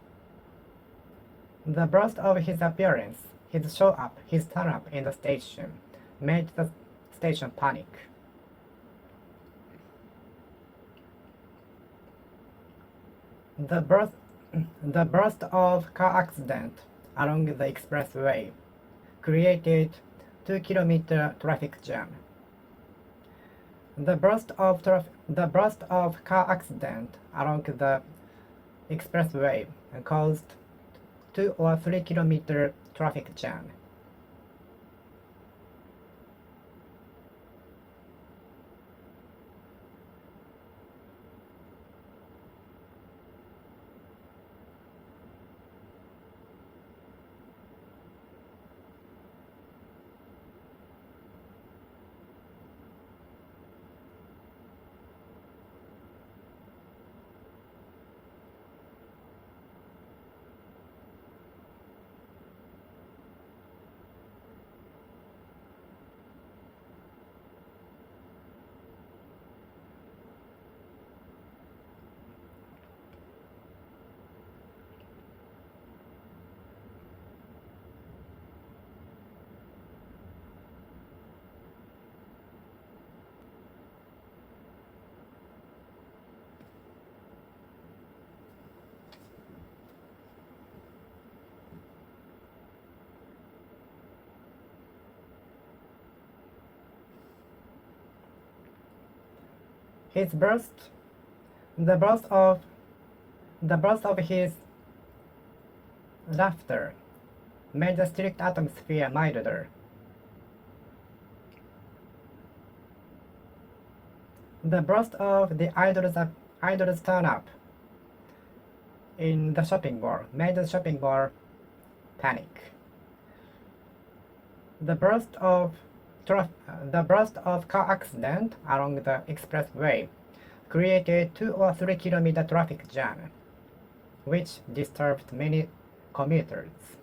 The burst of his appearance, his show up, his turn up in the station made the station panic. The burst of car accident along the expressway created 2-kilometer traffic jam. The burst of car accident along the expressway caused 2 or 3 kilometer traffic jam. His burst, the burst of his laughter made the strict atmosphere milder. The burst of the idol's turn up in the shopping mall made the shopping mall panic. The burst of car accident along the expressway created 2 or 3 kilometer traffic jam, which disturbed many commuters.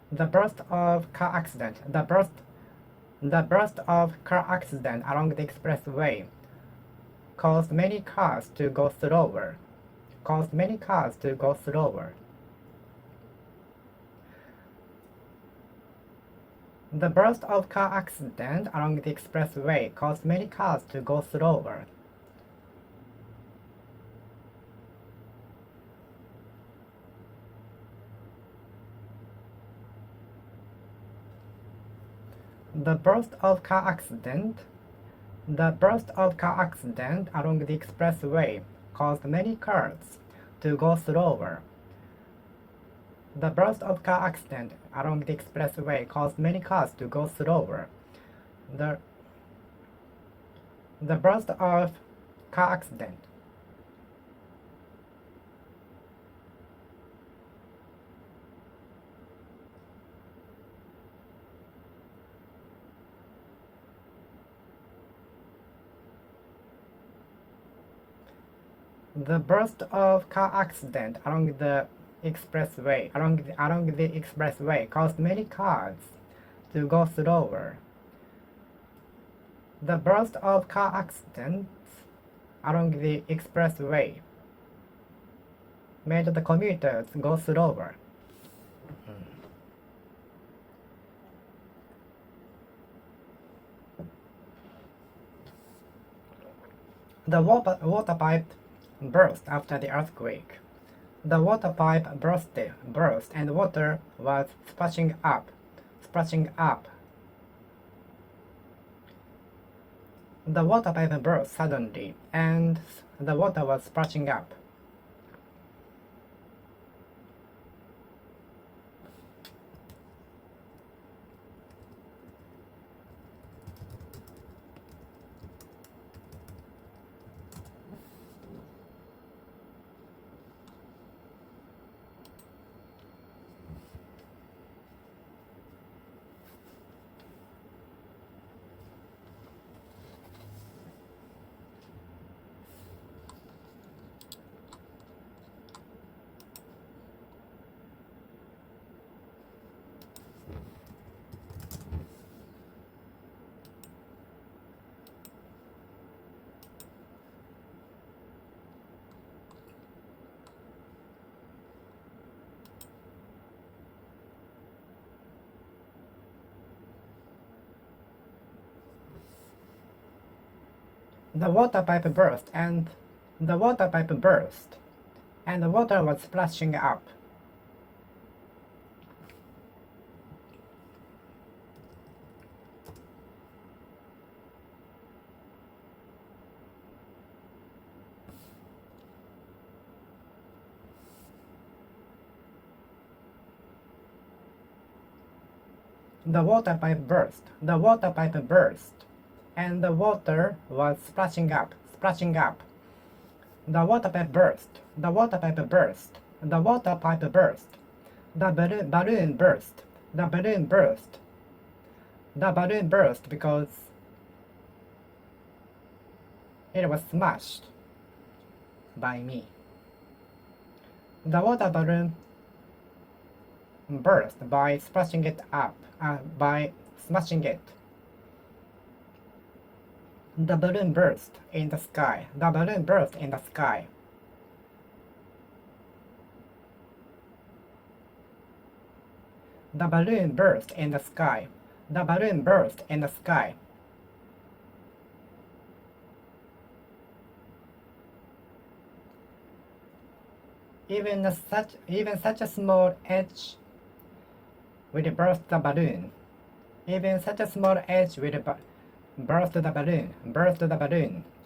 The burst of car accident along the expressway caused many cars to go slower. The burst of car accident along the expressway caused many cars to go slower. The burst of car accident along the expressway caused many cars to go slower. The burst of car accident along the expressway caused many cars to go slower. The burst of car accident. The burst of car accident along the expressway caused many cars to go slower. The burst of car accidents along the expressway made the commuters go slower. The water pipe burst after the earthquake. The water pipe burst and water was splashing up. The water pipe burst suddenly and the water was splashing up. The water pipe burst and the water was splashing up. The water pipe burst and the water was splashing up. The water pipe burst. The balloon burst because it was smashed by me. The water balloon burst by smashing it. The balloon burst in the sky. The balloon burst in the sky. Even such a small edge will burst the balloon.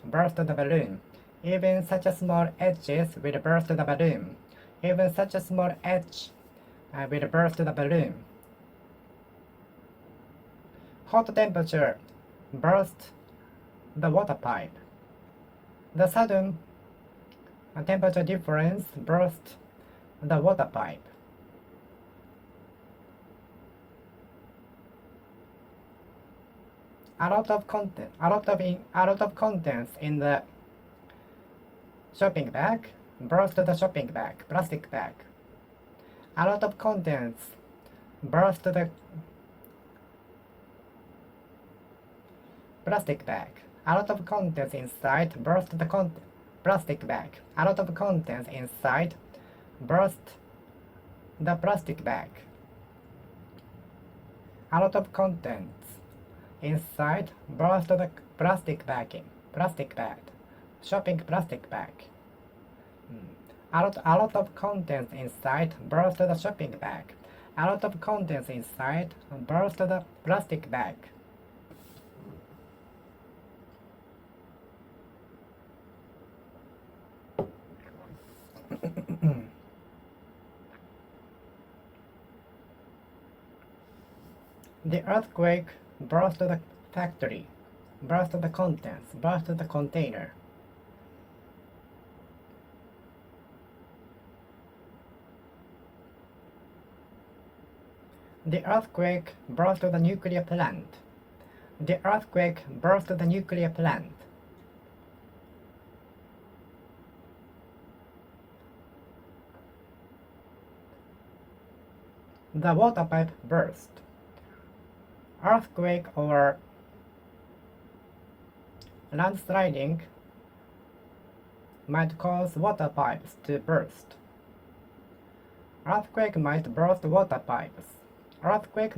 Burst the balloon. Even such a small edges will burst the balloon. Even such a small edge will burst the balloon. Hot temperature burst the water pipe. The sudden temperature difference burst the water pipe. A lot of contents in the shopping bag burst the shopping bag, plastic bag. A lot of contents burst the plastic bag. A lot of contents inside burst the plastic bag. A lot of contents inside burst the plastic bag. A lot of contents inside burst the plastic bag. Shopping plastic bag. A lot of contents inside burst the shopping bag. A lot of contents inside burst the plastic bag. The earthquake burst the factory, burst the contents, burst the container. The earthquake burst the nuclear plant. The earthquake burst the nuclear plant. The water pipe burst. Earthquake or landsliding might cause water pipes to burst. Earthquake might burst water pipes. Earthquake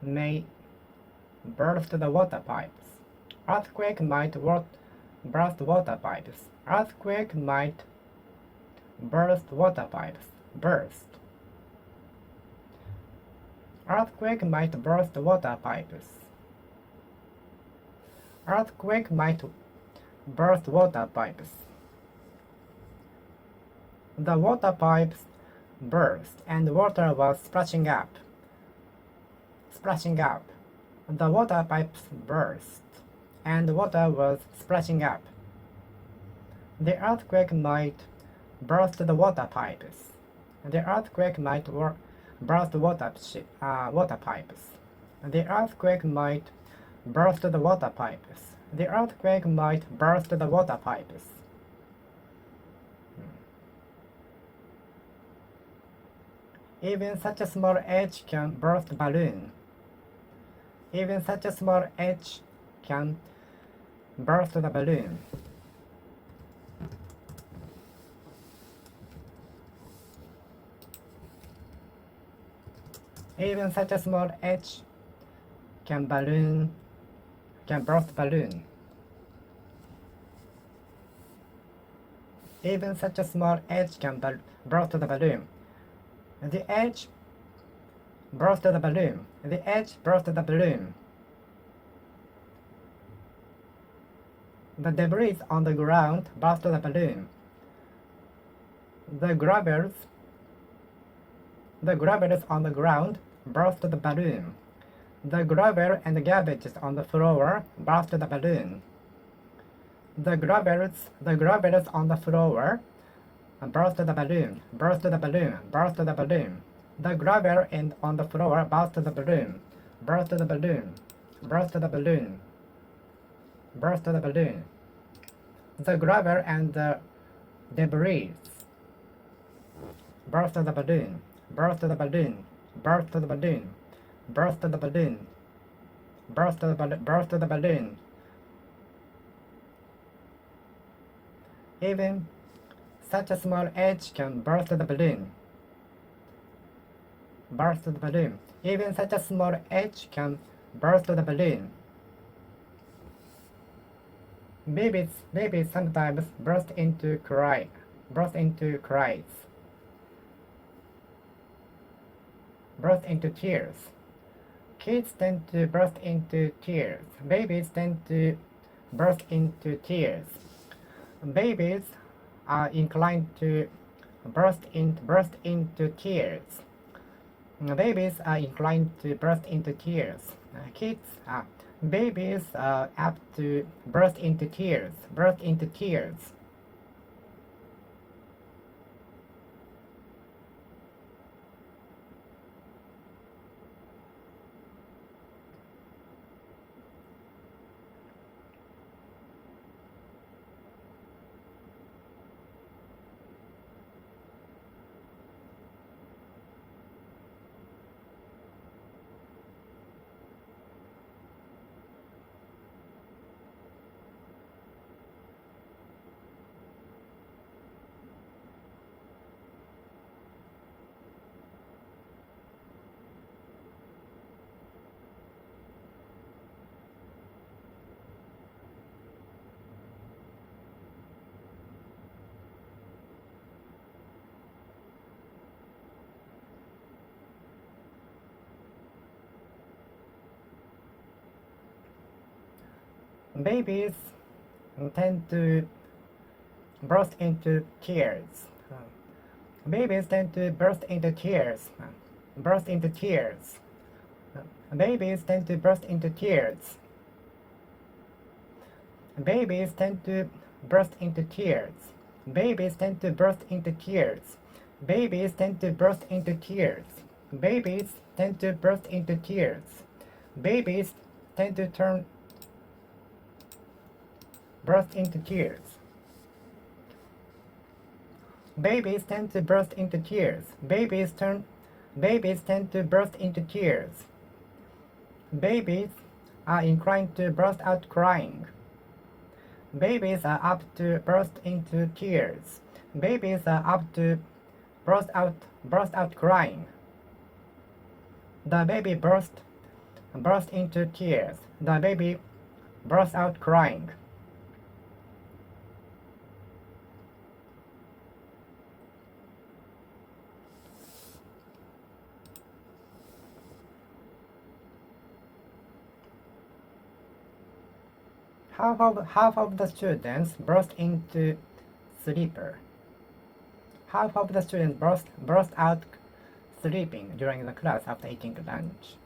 may burst the water pipes. Earthquake might burst water pipes. Earthquake might burst water pipes. Burst. Earthquake might burst water pipes. Earthquake might burst water pipes. The water pipes burst and water was splashing up. Splashing up. The water pipes burst and water was splashing up. The earthquake might burst the water pipes. The earthquake might burst water pipes. The earthquake might burst the water pipes. The earthquake might burst the water pipes. Even such a small edge can burst balloon. Even such a small edge can burst the balloon. Even such a small edge can burst balloon. Even such a small edge can burst the balloon. The edge burst the balloon. The edge burst the balloon. The debris on the ground burst the balloon. The gravels on the ground burst the balloon. The gravel and the garbage on the floor burst the balloon. The gravels on the floor burst the balloon. Burst the balloon. Burst the balloon. The gravel and on the floor burst the balloon. Burst the balloon. Burst the balloon. Burst the balloon. The gravel and the debris burst the balloon. Burst the balloon. Burst the balloon. Burst the balloon. Burst the balloon. Even such a small edge can burst the balloon. Burst the balloon. Even such a small edge can burst the balloon. Babies sometimes burst into cries. Burst into tears. Kids tend to burst into tears. Babies tend to burst into tears. Babies are inclined to burst into tears. Babies are inclined to burst into tears. Babies are apt to burst into tears. Burst into tears. Babies tend to burst into tears. Babies tend to burst into tears. Burst into tears. Babies tend to burst into tears. Babies tend to burst into tears. Babies tend to burst into tears. Babies tend to burst into tears. Babies tend to burst into tears. Babies tend to burst into tears. Babies tend to burst into tears. Babies tend to burst into tears. Babies are inclined to burst out crying. Babies are apt to burst into tears. Babies are apt to burst out crying. The baby burst into tears. The baby burst out crying. Half of the students burst into sleeper. Half of the students burst out sleeping during the class after eating lunch.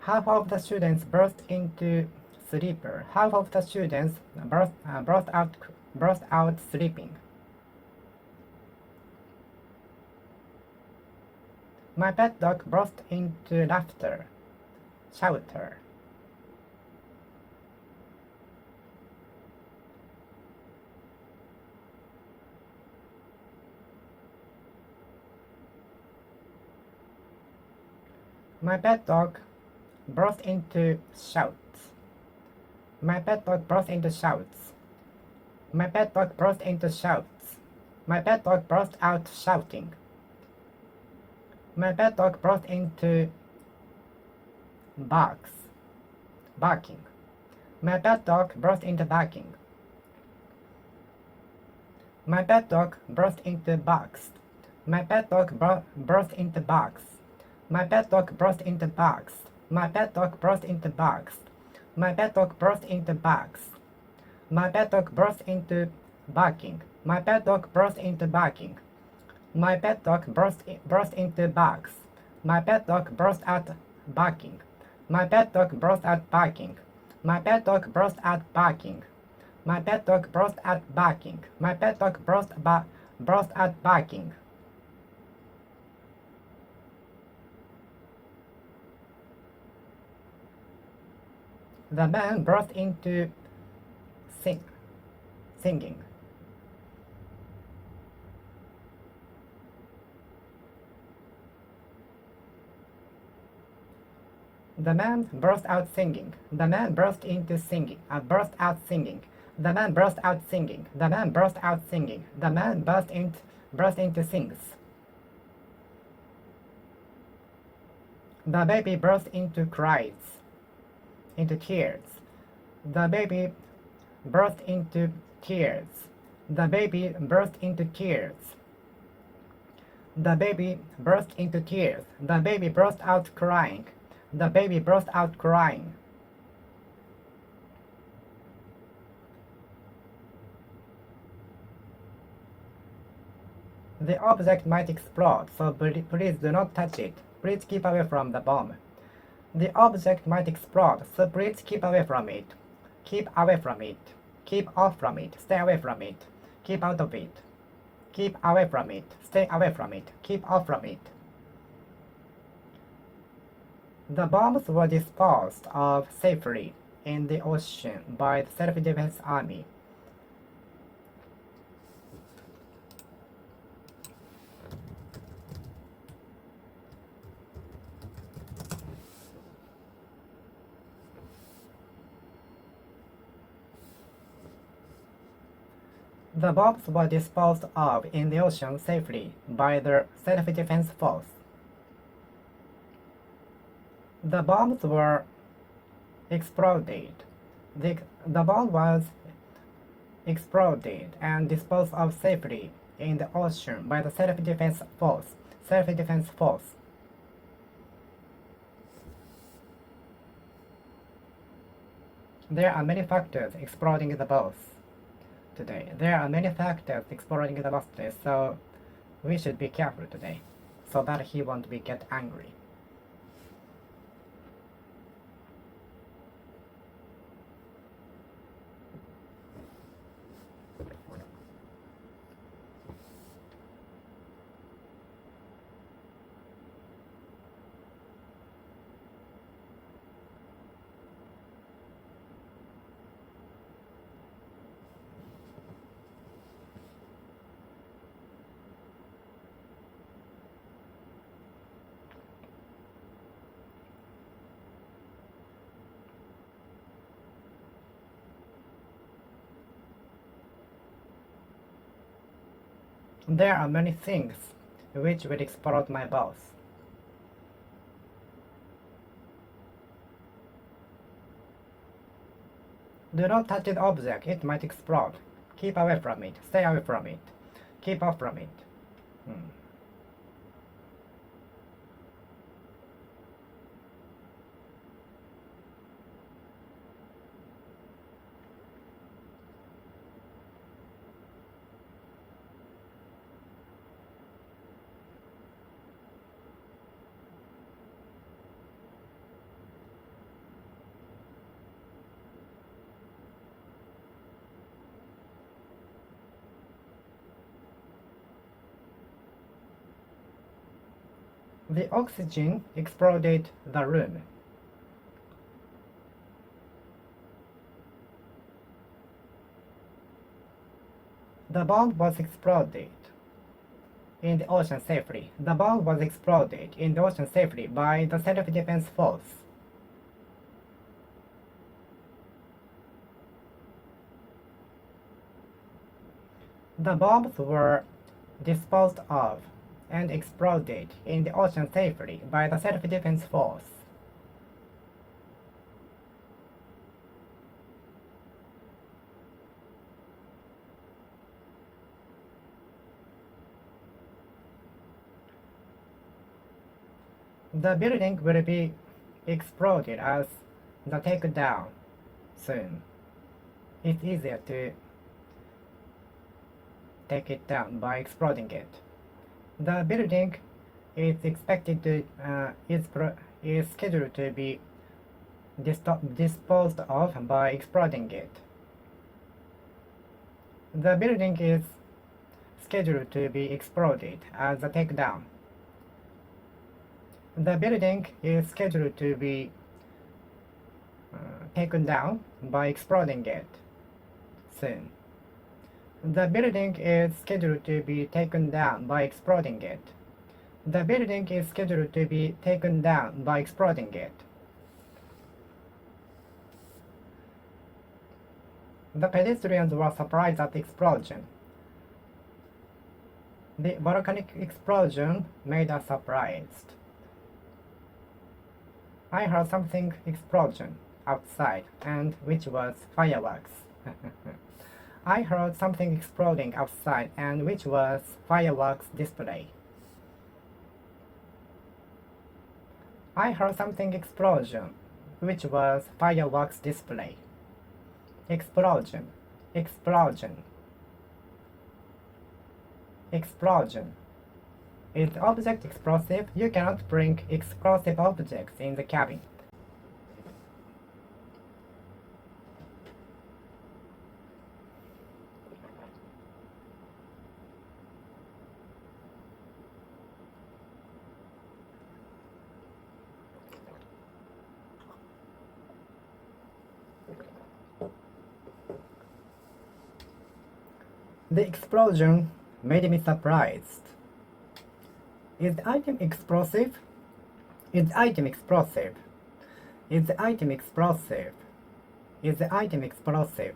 Half of the students burst into sleeper. Half of the students burst out sleeping. My pet dog burst into laughter. Shouter. My pet dog burst into shouts. My pet dog burst into shouts. My pet dog burst into shouts. My pet dog burst out shouting. My pet dog burst into barking. My pet dog burst into barking. My pet dog burst into barks. My pet dog burst into barks. My pet dog burst into barks. My pet dog burst into barks. My pet dog burst into barks. My pet dog burst into barking. My pet dog burst into barking. My pet dog burst into barks. My pet dog burst out barking. My pet dog burst out barking. My pet dog burst out barking. My pet dog burst out barking. My pet dog burst out barking. The man burst into singing. The man burst out singing. The man burst into singing. Burst out singing. The man burst out singing. The man burst out singing. The man burst into sings. The baby burst into cries. Into tears. The baby burst into tears. The baby burst into tears. The baby burst into tears. The baby burst out crying. The baby burst out crying. The object might explode, so please do not touch it. Please keep away from the bomb. The object might explode, so please keep away from it. Keep away from it. Keep off from it. Stay away from it. Keep out of it. Keep away from it. Stay away from it. Keep off from it. The bombs were disposed of safely in the ocean by the Self-Defense Army. The bombs were disposed of in the ocean safely by the Self-Defense Force. The bombs were exploded. The bomb was exploded and disposed of safely in the ocean by the Self-Defense Force. Self-Defense Force. There are many factors exploding the boss today. There are many factors exploding the boss today, so we should be careful today, so that he won't get angry. There are many things which will explode my boss. Do not touch the object, it might explode. Keep away from it, stay away from it, keep off from it. The oxygen exploded the room. The bomb was exploded in the ocean safely. The bomb was exploded in the ocean safely by the self-defense force. The bombs were disposed of and exploded in the ocean safely by the self-defense force. The building will be exploded as the takedown soon. It's easier to take it down by exploding it. The building is expected to is scheduled to be disposed of by exploding it. The building is scheduled to be exploded as a takedown. The building is scheduled to be taken down by exploding it soon. The building is scheduled to be taken down by exploding it. The building is scheduled to be taken down by exploding it. The pedestrians were surprised at the explosion. The volcanic explosion made us surprised. I heard something explosion outside, and which was fireworks. I heard something exploding outside, and which was fireworks display. I heard something explosion, which was fireworks display. Explosion, explosion, explosion. Is the object explosive? You cannot bring explosive objects in the cabin. The explosion made me surprised. Is the item explosive? Is the item explosive? Is the item explosive? Is the item explosive?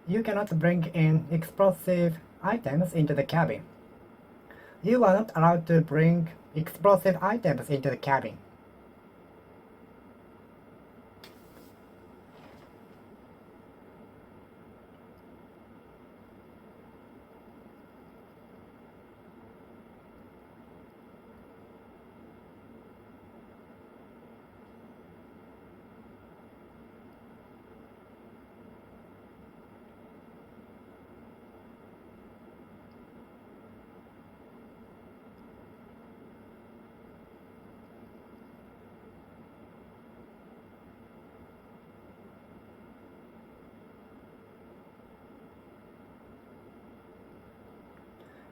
You cannot bring in explosive items into the cabin. You are not allowed to bring explosive items into the cabin.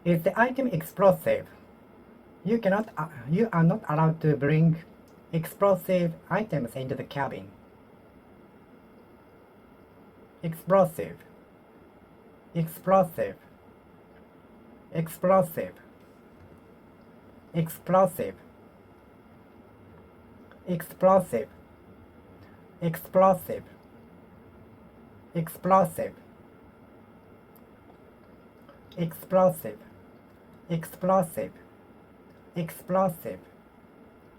Is the item explosive? You are not allowed to bring explosive items into the cabin. Explosive, explosive, explosive, explosive, explosive, explosive, explosive, explosive, explosive, explosive,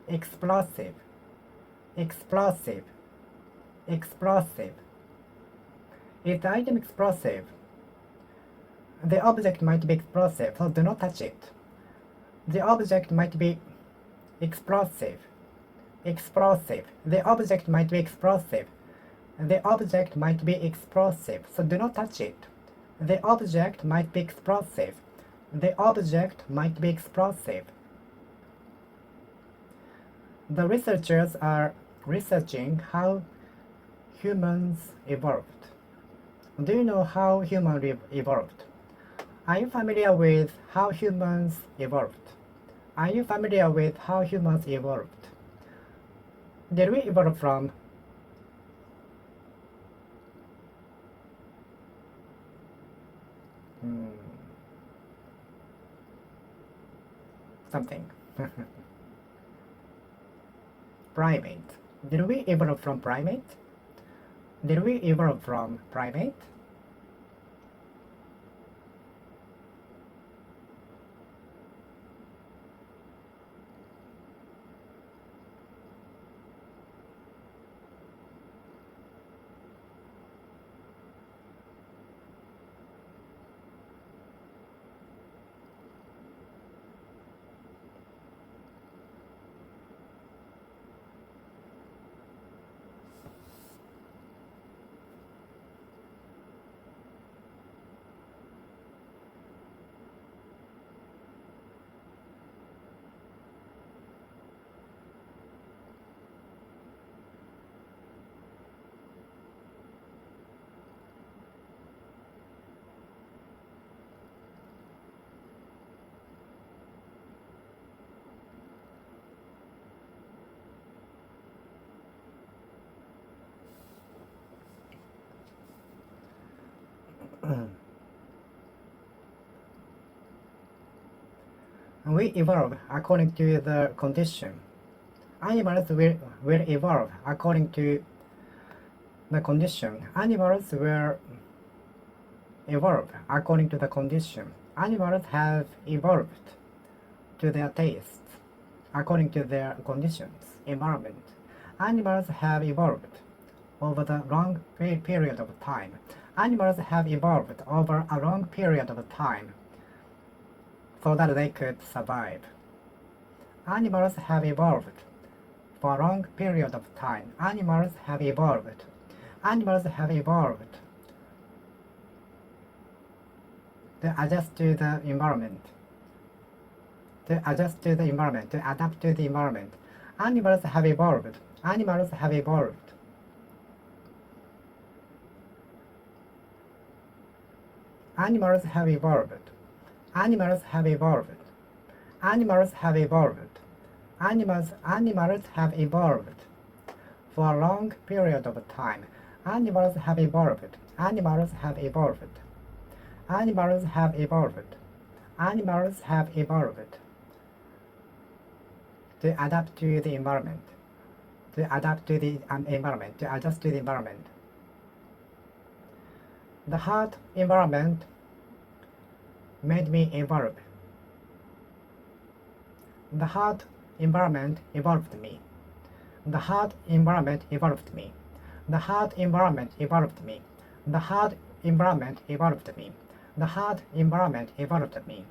explosive, explosive, explosive. Is the item explosive? The object might be explosive, so do not touch it. The object might be explosive, explosive. The object might be explosive. The object might be explosive, so do not touch it. The object might be explosive. The object might be explosive. The researchers are researching how humans evolved. Do you know how humans evolved? Are you familiar with how humans evolved? Are you familiar with how humans evolved? Did we evolve from something? Primate. Did we evolve from primate? Did we evolve from primate? We evolve according to the condition. Animals will evolve according to the condition. Animals will evolve according to the condition. Animals have evolved to their tastes according to their conditions, environment. Animals have evolved over the long period of time. Animals have evolved over a long period of time so that they could survive. Animals have evolved for a long period of time. Animals have evolved. Animals have evolved to adjust to the environment. To adjust to the environment, to adapt to the environment. Animals have evolved. Animals have evolved. Animals have evolved. Animals have evolved. Animals have evolved. Animals have evolved for a long period of time. Animals have evolved. Animals have evolved. Animals have evolved. Animals have evolved to adapt to the environment. To adapt to the environment. To adjust to the environment. The hard environment made me evolve. The hard environment evolved me. The hard environment evolved me. The hard environment evolved me. The hard environment evolved me. The hard environment evolved me.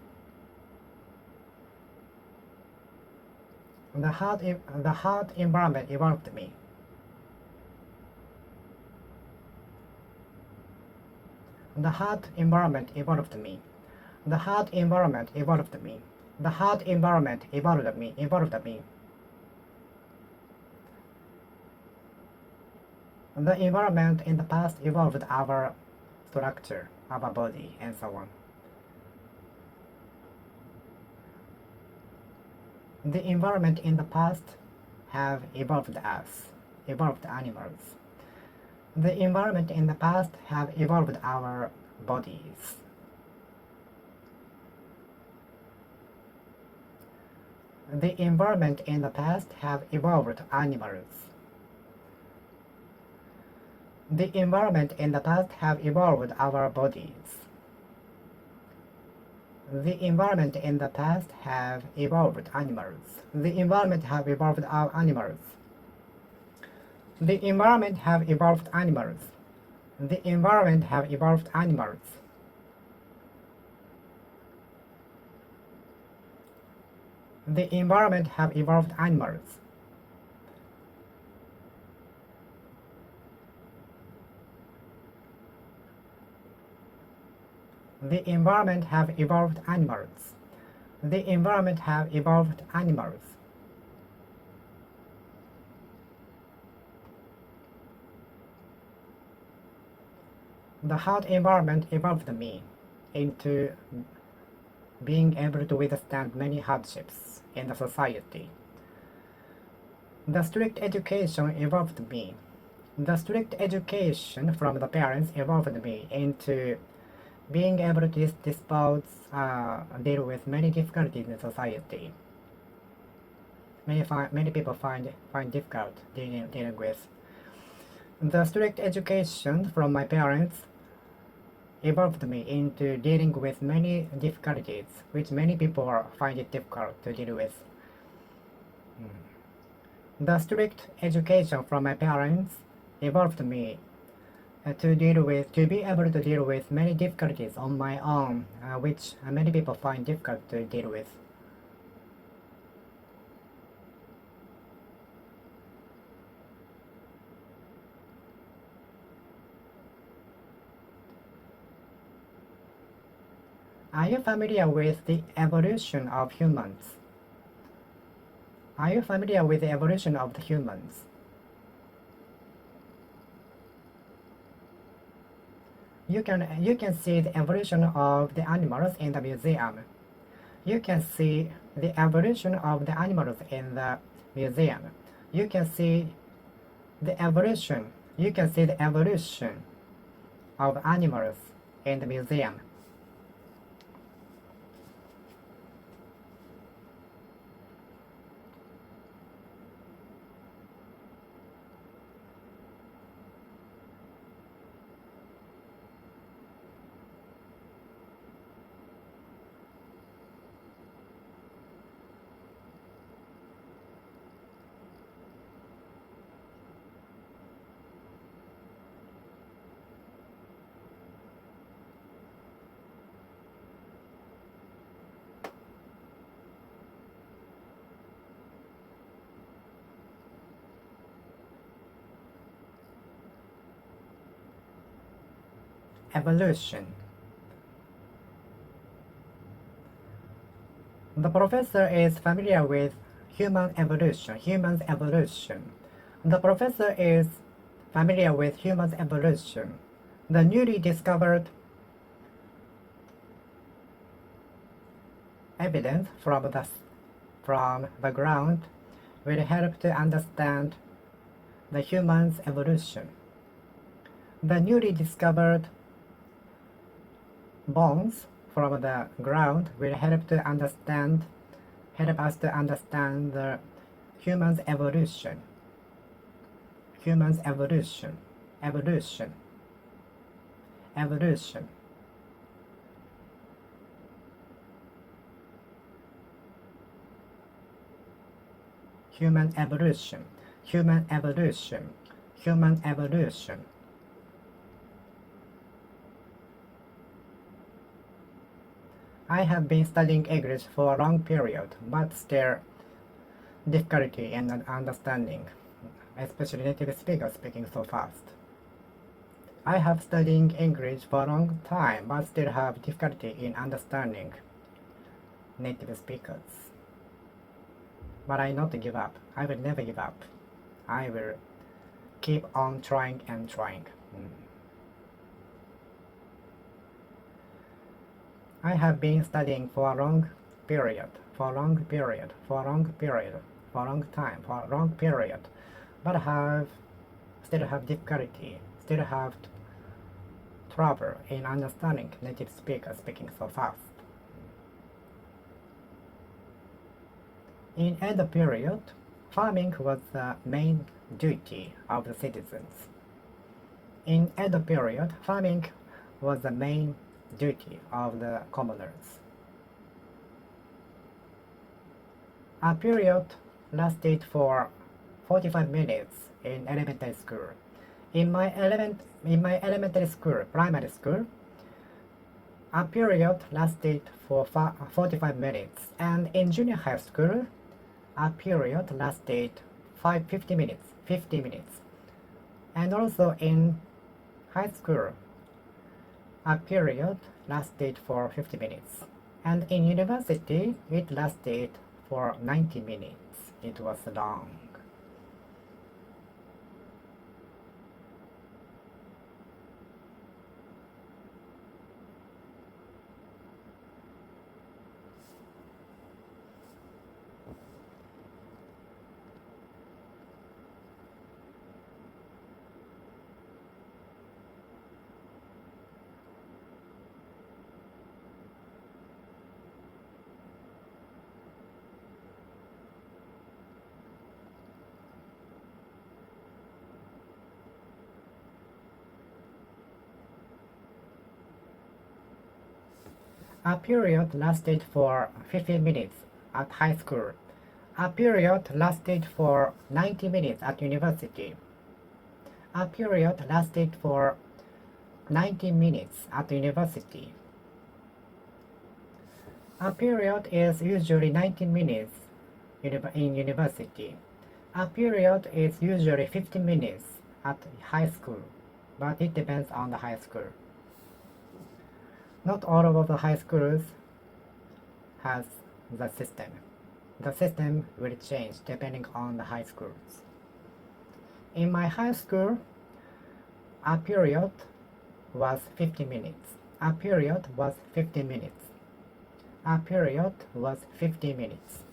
The hard environment evolved me. The hard environment evolved me. The hard environment evolved me. The hard environment evolved me. The environment in the past evolved our structure, our body, and so on. The environment in the past have evolved us, evolved animals. The environment in the past have evolved our bodies. The environment in the past have evolved animals. The environment in the past have evolved our bodies. The environment in the past have evolved animals. The environment have evolved our animals. The environment have evolved animals. The environment have evolved animals. The environment have evolved animals. The environment have evolved animals. The environment have evolved animals. The hard environment evolved me into being able to withstand many hardships in the society. The strict education evolved me. The strict education from the parents evolved me into being able to deal with many difficulties in society. Many people find difficult dealing with. The strict education from my parents evolved me into dealing with many difficulties, which many people find it difficult to deal with. The strict education from my parents evolved me to be able to deal with many difficulties on my own, which many people find difficult to deal with. Are you familiar with the evolution of humans? Are you familiar with the evolution of the humans? You can see the evolution of the animals in the museum. You can see the evolution of the animals in the museum. You can see the evolution. You can see the evolution of animals in the museum. Evolution. The professor is familiar with humans' evolution. The professor is familiar with humans' evolution. The newly discovered evidence from the ground will help to understand the human's evolution. The newly discovered bones from the ground will help us to understand the human's evolution. Evolution. human evolution, human evolution, human evolution. I have been studying English for a long period, but still difficulty in understanding, especially native speakers speaking so fast. I have studied English for a long time, but still have difficulty in understanding native speakers. But I not give up. I will never give up. I will keep on trying and trying. I have been studying for a long period, for a long period, for a long period, for a long time, for a long period, but still have difficulty, still have trouble in understanding native speakers speaking so fast. In Edo period, farming was the main duty of the citizens. In Edo period, farming was the main duty of the commoners. A period lasted for 45 minutes in elementary school. In my elementary school, primary school, a period lasted for 45 minutes, and in junior high school, a period lasted 50 minutes, and also in high school, a period lasted for 50 minutes, and in university, it lasted for 90 minutes. It was long. A period lasted for 15 minutes at high school. A period lasted for 90 minutes at university. A period lasted for 90 minutes at university. A period is usually 90 minutes in university. A period is usually 15 minutes at high school, but it depends on the high school. Not all of the high schools has the system. The system will change depending on the high schools. In my high school, a period was 50 minutes. A period was 50 minutes. A period was 50 minutes.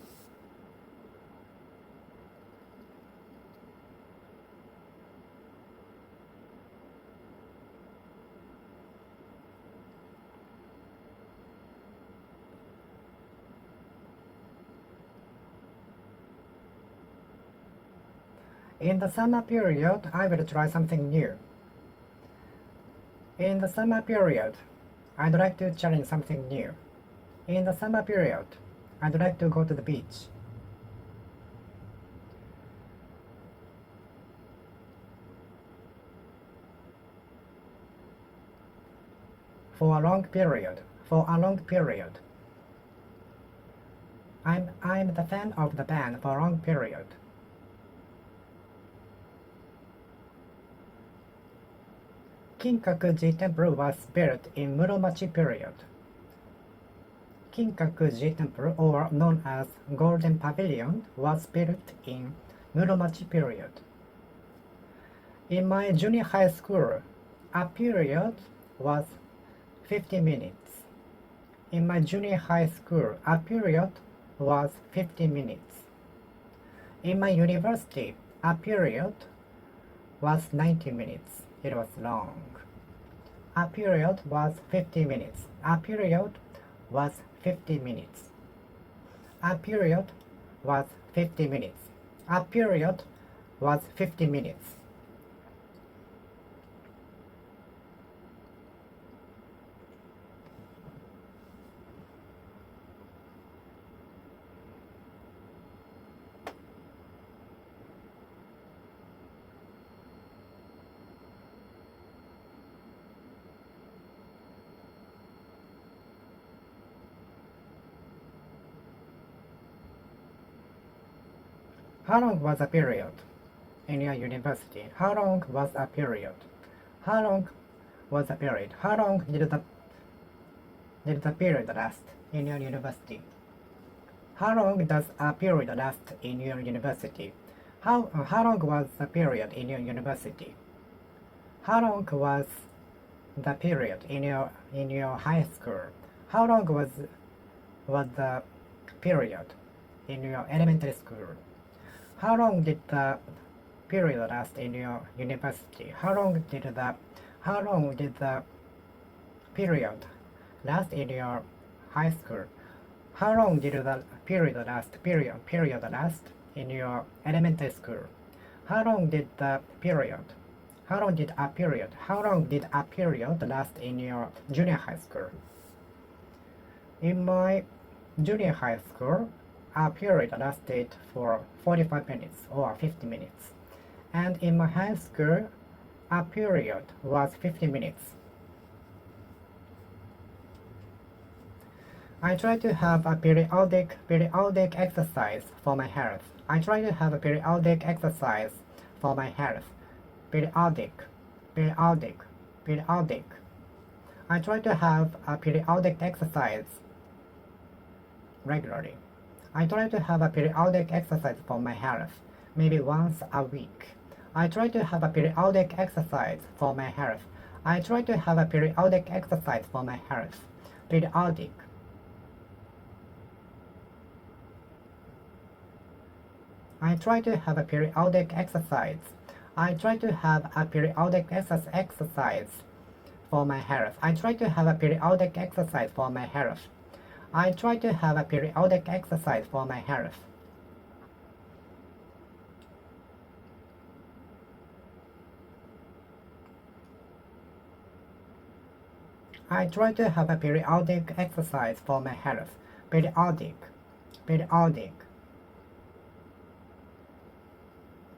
In the summer period, I will try something new. In the summer period, I'd like to challenge something new. In the summer period, I'd like to go to the beach. For a long period. For a long period. I'm the fan of the band for a long period. Kinkakuji Temple was built in Muromachi period. Kinkakuji Temple, or known as Golden Pavilion, was built in Muromachi period. In my junior high school, a period was 50 minutes. In my junior high school, a period was 50 minutes. In my university, a period was 90 minutes. It was long. A period was 50 minutes. A period was 50 minutes. A period was 50 minutes. A period was 50 minutes. How long was the period in your university? How long was a period? How long was the period? How long did the period last in your university? How long does a period last in your university? How long was the period in your university? How long was the period in your high school? How long was the period in your elementary school? How long did the period last in your university? How long did the period last in your high school? How long did the period last in your elementary school? How long did a period last in your junior high school? In my junior high school, a period lasted for 45 minutes or 50 minutes. And in my high school, a period was 50 minutes. I try to have a periodic exercise for my health. I try to have a periodic exercise for my health. Periodic. I try to have a periodic exercise regularly. I try to have a periodic exercise for my health, maybe once a week. I try to have a periodic exercise for my health. I try to have a periodic exercise for my health. Periodic. I try to have a periodic exercise. I try to have a periodic exercise for my health. I try to have a periodic exercise for my health. I try to have a periodic exercise for my health. I try to have a periodic exercise for my health. Periodic.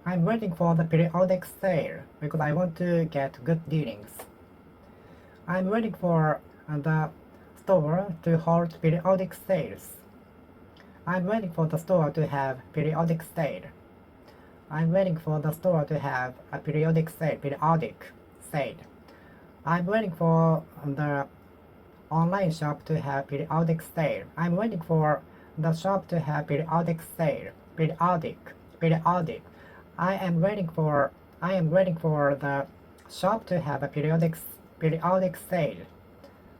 I'm waiting for the periodic sale because I want to get good dealings. I'm waiting for the store to hold periodic sales. I'm waiting for the store to have periodic sale. I'm waiting for the store to have a periodic sale. I'm waiting for the online shop to have periodic sale. I'm waiting for the shop to have periodic sale. Periodic. I am waiting for the shop to have a periodic sale.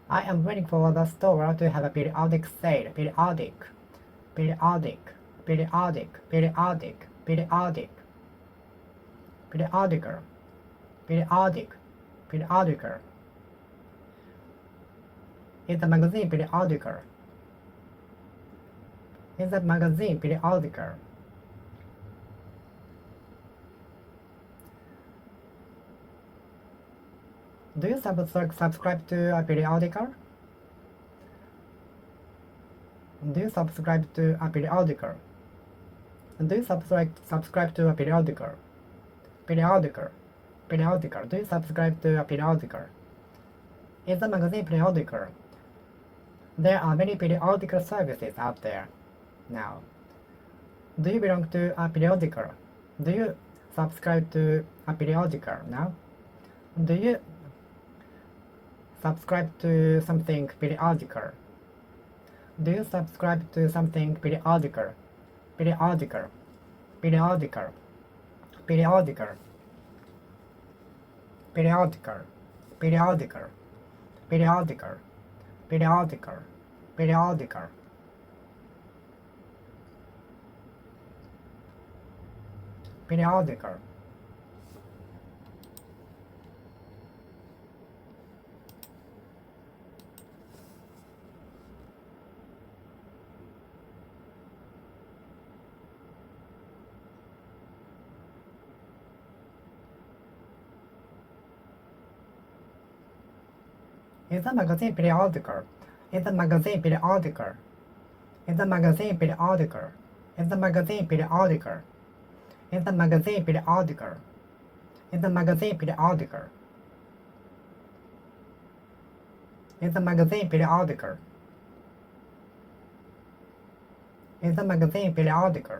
I am waiting for the store to have a periodic sale. Periodic. Is the magazine periodical? Is that magazine periodical? Do you subscribe to a periodical? Do you subscribe to a periodical? Do you subscribe to a periodical? Do you subscribe to a periodical? Is the magazine periodical? There are many periodical services out there now. Do you belong to a periodical? Do you subscribe to a periodical now? Do you subscribe to something periodical? Do you subscribe to something periodical? Periodical. Is the magazine periodical? Is the magazine periodical? Is the magazine periodical? Is the magazine periodical? Is the magazine periodical? Is the magazine periodical? Is the magazine periodical? Is the magazine periodical?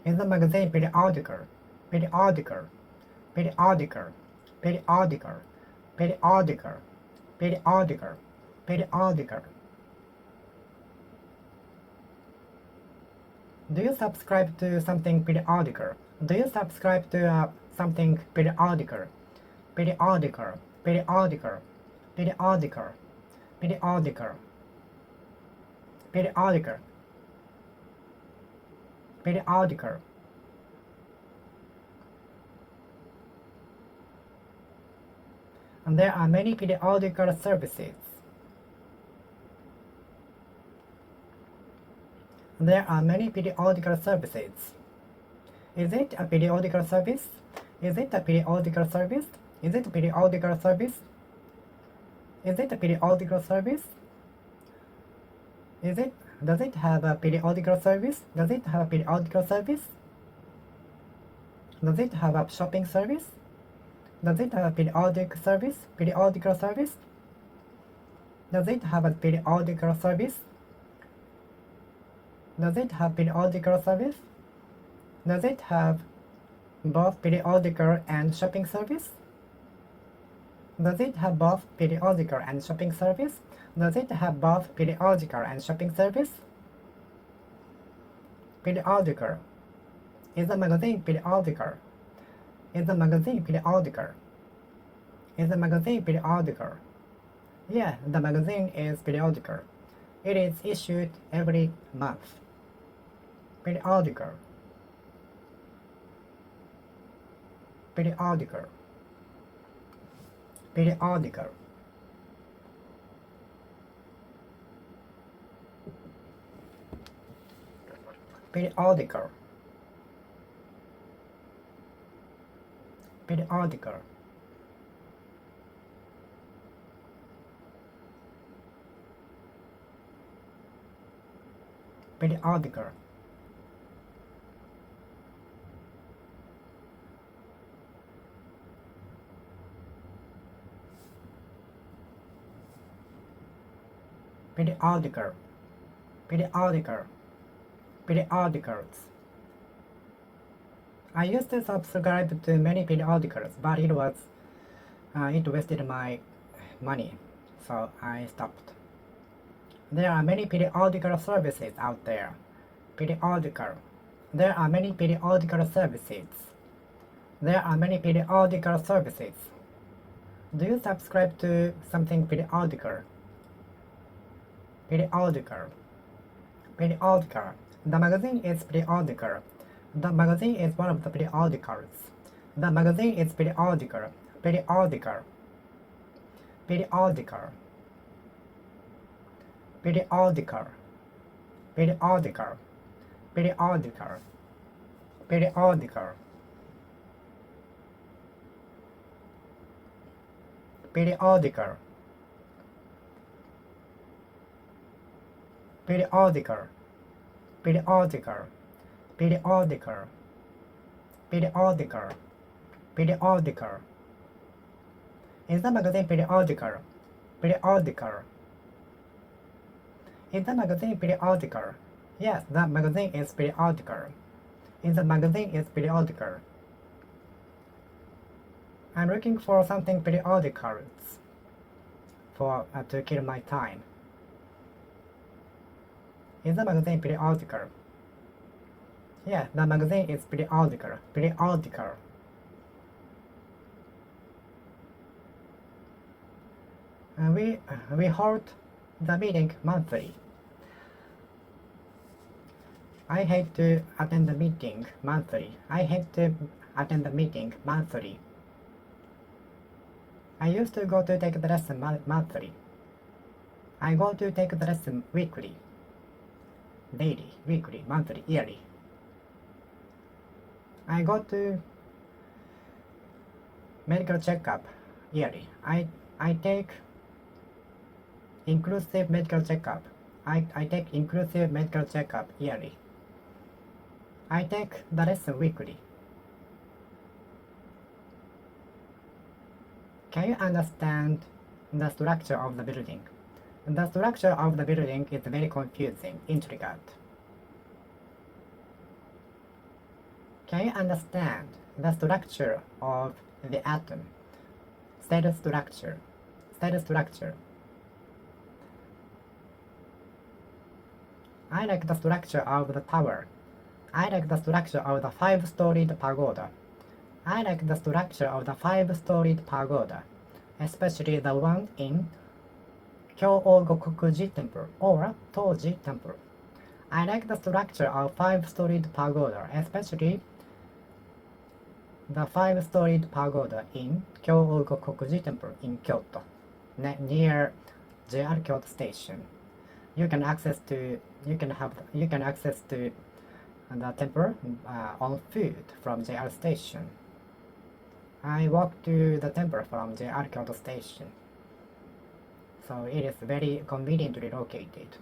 Is the magazine periodical? Periodical. Periodical. Periodical. Periodical. Periodical. Periodical. Do you subscribe to something periodical? Do you subscribe to something periodical? Periodical. Periodical. Periodical. Periodical. Periodical. Periodical. And there are many periodical services. There are many periodical services. Is it a periodical service? Is it a periodical service? Is it a periodical service? Is it a periodical service? Does it have a periodical service? Does it have a periodical service? Does it have a shopping service? Does it have a periodic service? Periodical service? Does it have a periodical service? Does it have periodical service? Does it have both periodical and shopping service? Does it have both periodical and shopping service? Does it have both periodical and shopping service? Periodical. Is the magazine periodical? Is the magazine periodical? Is the magazine periodical? Yeah, the magazine is periodical. It is issued every month. Periodical. Periodical. Periodical. Periodical. Periodical. Periodical. Periodical. Periodical. Periodicals. I used to subscribe to many periodicals, but it wasted my money, so I stopped. There are many periodical services out there. Periodical. There are many periodical services. There are many periodical services. Do you subscribe to something periodical? Periodical. Periodical. The magazine is periodical. The magazine is one of the periodicals. The magazine is periodical. Periodical. Periodical. Periodical. Periodical. Periodical. Periodical. Periodical. Periodical. Periodical. Periodical. Periodical. Periodical. Is the magazine periodical? Periodical. Is the magazine periodical? Yes, the magazine is periodical. Is the magazine is periodical? I'm looking for something periodical to kill my time. Is the magazine periodical? Yeah, the magazine is periodical. Periodical. We hold the meeting monthly. I hate to attend the meeting monthly. I hate to attend the meeting monthly. I used to go to take the lesson monthly. I go to take the lesson weekly. Daily, weekly, monthly, yearly. I go to medical checkup yearly. I take inclusive medical checkup. I take inclusive medical checkup yearly. I take the lesson weekly. Can you understand the structure of the building? The structure of the building is very confusing, intricate. Can you understand the structure of the atom? Status structure. Status structure. I like the structure of the tower. I like the structure of the five-storied pagoda. I like the structure of the five-storied pagoda, especially the one in Kyogokokuji Temple or Toji Temple. I like the structure of five-storied pagoda, especially the five-storied pagoda in Kyogokokuji Temple in Kyoto, near JR Kyoto Station. You can access to the temple on foot from JR Station. I walk to the temple from JR Kyoto Station, so it is very conveniently located.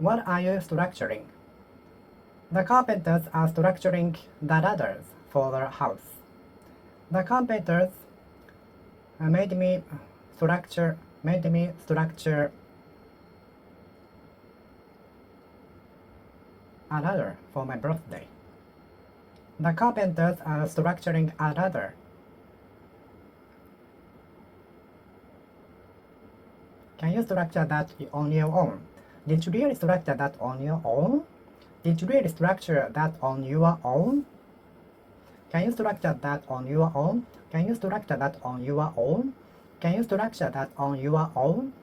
What are you structuring? The carpenters are structuring the ladders for their house. The carpenters made me structure a ladder for my birthday. The carpenters are structuring a ladder. Can you structure that on your own? Did you really structure that on your own? Did you really structure that on your own? Can you structure that on your own? Can you structure that on your own? Can you structure that on your own?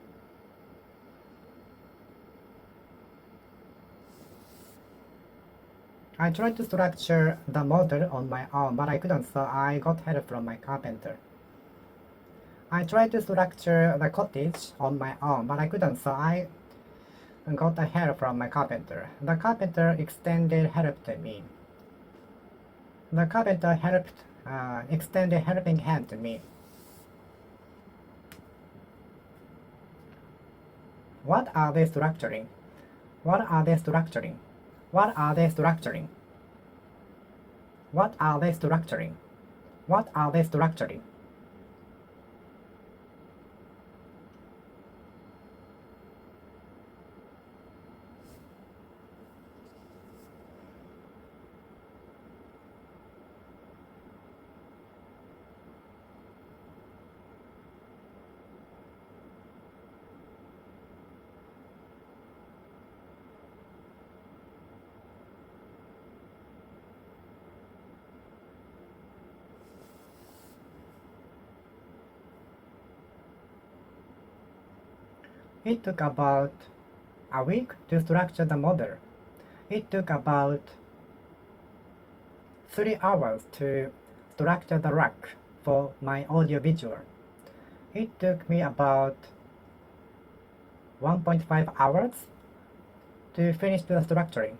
I tried to structure the model on my own, but I couldn't, so I got help from my carpenter. I tried to structure the cottage on my own, but I couldn't, so I got a help from my carpenter. The carpenter extended help to me. The carpenter extended helping hand to me. What are they structuring? What are they structuring? What are they structuring? What are they structuring? What are they structuring? It took about a week to structure the model. It took about 3 hours to structure the rack for my audiovisual. It took me about 1.5 hours to finish the structuring,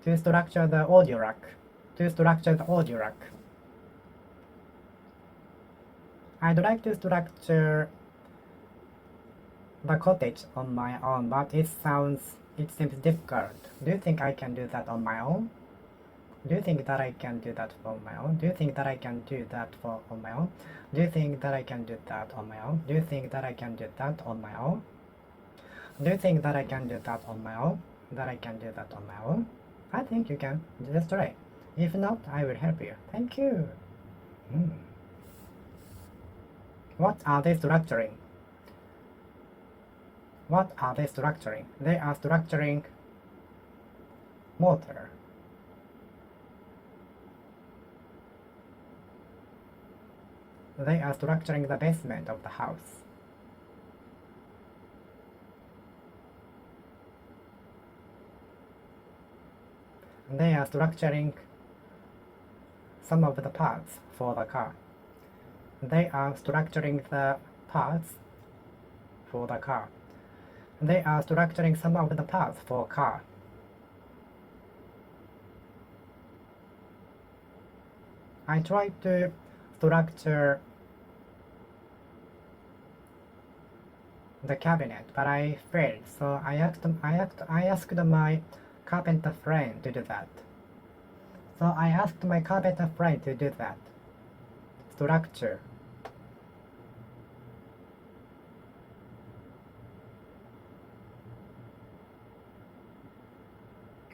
to structure the audio rack, I'd like to structure the cottage on my own, but it seems difficult. Do you think I can do that on my own? Do you think that I can do that on my own? Do you think that I can do that on my own? Do you think that I can do that on my own? Do you think that I can do that on my own? Do you think that I can do that on my own? That I can do that on my own? I think you can. Just try. If not, I will help you. Thank you. What are they structuring? What are they structuring? They are structuring motor. They are structuring the basement of the house. They are structuring some of the parts for the car. They are structuring the parts for the car. They are structuring some of the parts for car. I tried to structure the cabinet, but I failed, so I asked my carpenter friend to do that. So I asked my carpenter friend to do that. Structure.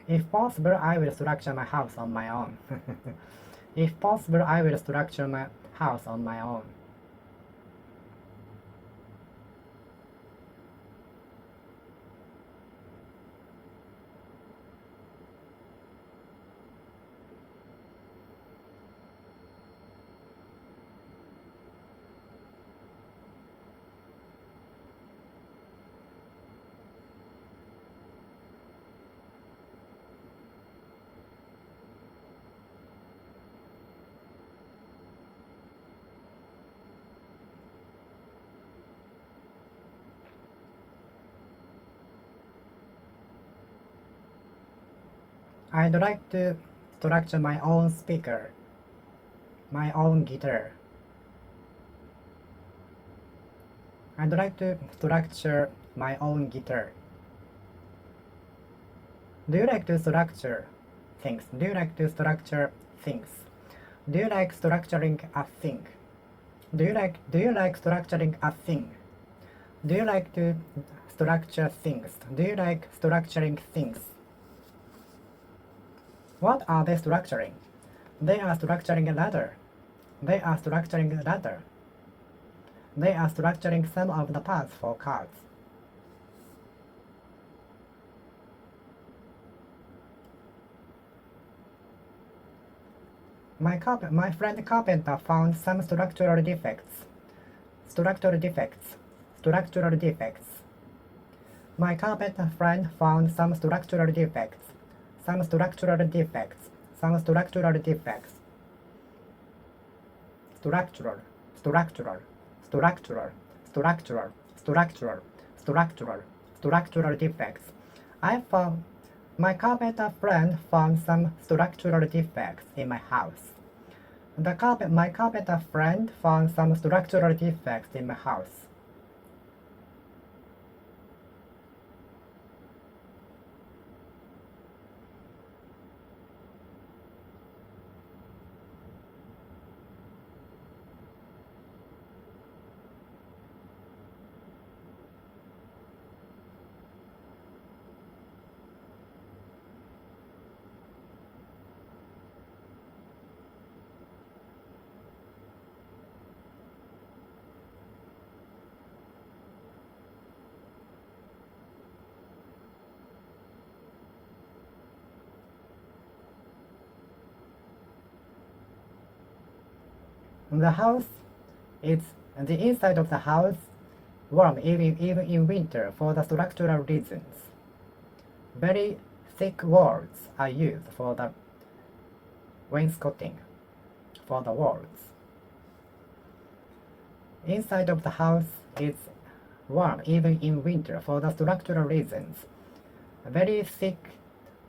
If possible, I will structure my house on my own. If possible, I will structure my house on my own. I'd like to structure my own speaker, my own guitar. I'd like to structure my own guitar. Do you like to structure things? Do you like to structure things? Do you like structuring a thing? Do you like structuring a thing? Do you like to structure things? Do you like structuring things? What are they structuring? They are structuring a ladder. They are structuring a ladder. They are structuring some of the parts for cars. My friend carpenter found some structural defects. Structural defects. Structural defects. My carpenter friend found some structural defects. Some structural defects. Some structural defects. Structural. Structural. Structural. Structural. Structural. Structural. Structural defects. My carpenter friend found some structural defects in my house. My carpenter friend found some structural defects in my house. The inside of the house warm even in winter for the structural reasons. Very thick walls are used for the wainscoting for the walls. Inside of the house is warm even in winter for the structural reasons. Very thick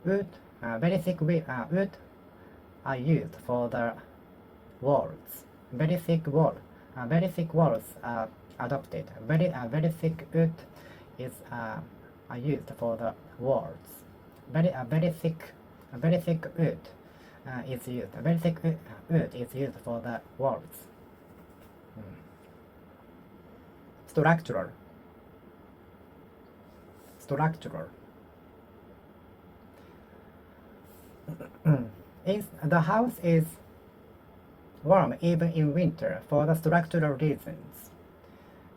wood are used for the walls. Very thick walls are adopted. Very thick wood is are used for the walls. Very thick wood is used. Very thick wood is used for the walls. Structural. The house is warm even in winter for the structural reasons.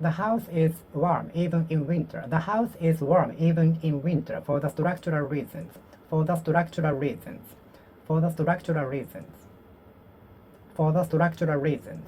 The house is warm even in winter. The house is warm even in winter for the structural reasons. For the structural reasons. For the structural reasons. For the structural reasons.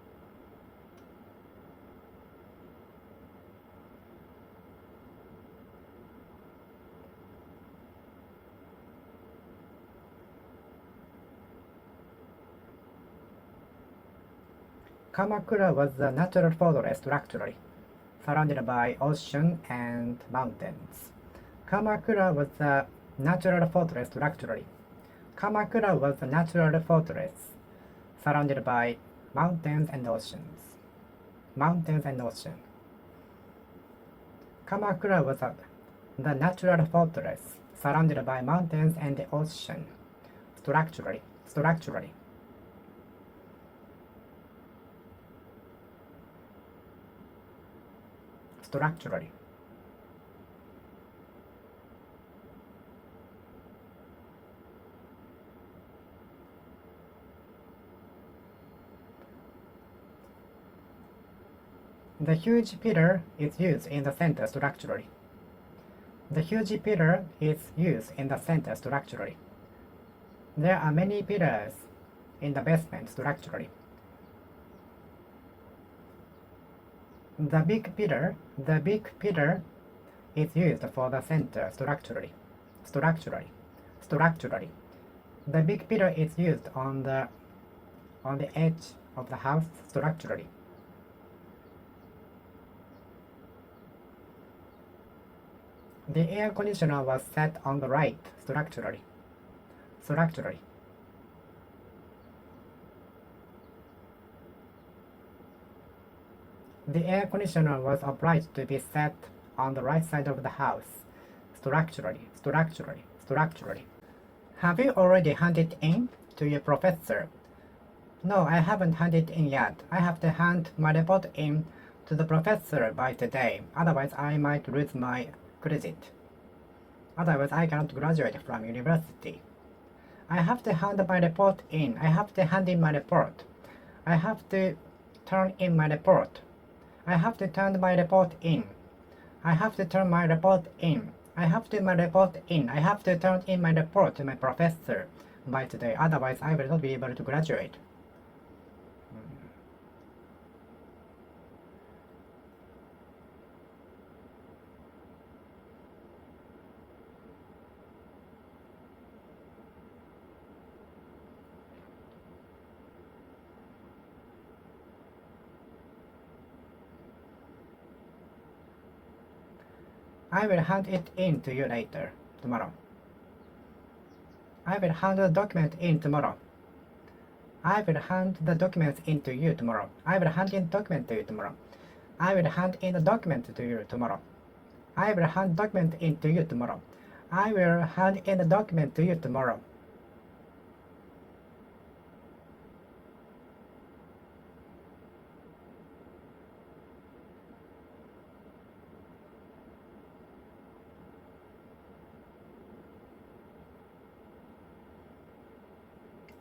Kamakura was a natural fortress structurally, surrounded by ocean and mountains. Kamakura was a natural fortress structurally. Kamakura was a natural fortress, surrounded by mountains and oceans. Mountains and ocean. Kamakura was the natural fortress, surrounded by mountains and the ocean. Structurally. Structurally. Structurally. The huge pillar is used in the center structurally. The huge pillar is used in the center structurally. There are many pillars in the basement structurally. The big pillar is used for the center structurally. Structurally. Structurally. The big pillar is used on the edge of the house structurally. The air conditioner was set on the right structurally. Structurally. The air conditioner was obliged to be set on the right side of the house. Structurally. Structurally. Structurally. Have you already handed in to your professor? No, I haven't handed in yet. I have to hand my report in to the professor by today. Otherwise, I might lose my credit. Otherwise, I cannot graduate from university. I have to hand my report in. I have to hand in my report. I have to turn in my report. I have to turn my report in. I have to turn my report in. I have to my report in. I have to turn in my report to my professor by today. Otherwise, I will not be able to graduate. I will hand it in to you later, tomorrow. I will hand the document in tomorrow. I will hand the documents in to you tomorrow. I will hand in the document to you tomorrow. I will hand in the document to you tomorrow. I will hand document in to you tomorrow. I will hand in the document to you tomorrow.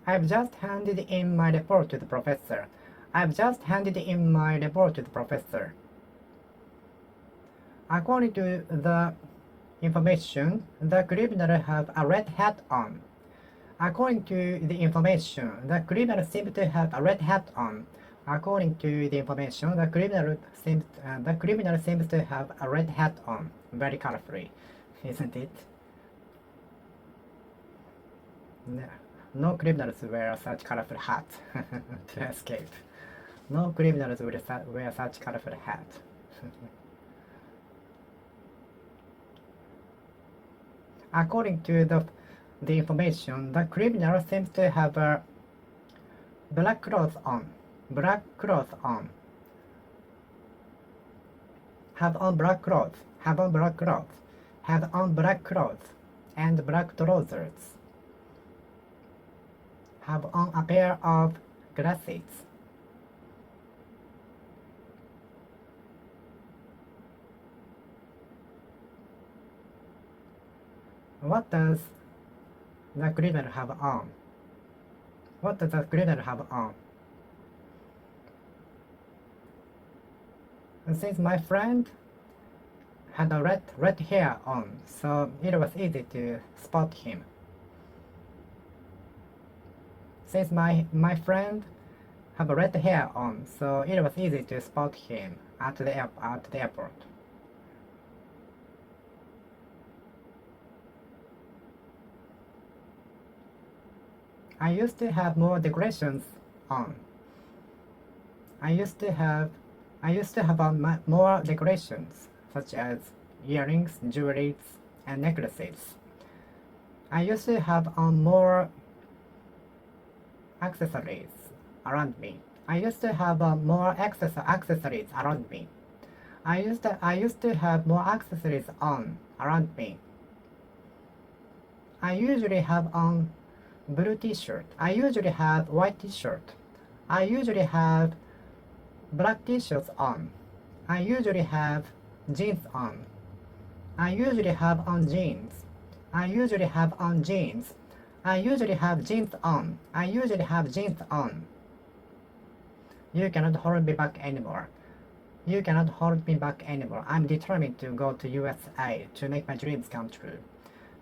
I've just handed in my report to the professor. I've just handed in my report to the professor. According to the information, the criminal have a red hat on. According to the information, the criminal seems to have a red hat on. According to the information, the criminal seems to have a red hat on. Very colorfully, isn't it? No criminals wear such colorful hats to escape. No criminals wear such colorful hats. According to the information, the criminal seems to have black clothes on. Black clothes on. Have on black clothes. Have on black clothes. Have on black clothes and black trousers. Have on a pair of glasses. What does the criminal have on? What does the criminal have on? Since my friend had a red hair on, so it was easy to spot him. Since my friend have a red hair on, so it was easy to spot him at the airport. I used to have more decorations on. I used to have more decorations, such as earrings, jewelry, and necklaces. I used to have more accessories around me. I used to have more accessories around me. I used to have more accessories on around me. I usually have on blue t-shirt. I usually have white t-shirt. I usually have black t-shirts on. I usually have jeans on. I usually have on jeans. I usually have on jeans. I usually have jeans on. I usually have jeans on. You cannot hold me back anymore. You cannot hold me back anymore. I'm determined to go to USA to make my dreams come true.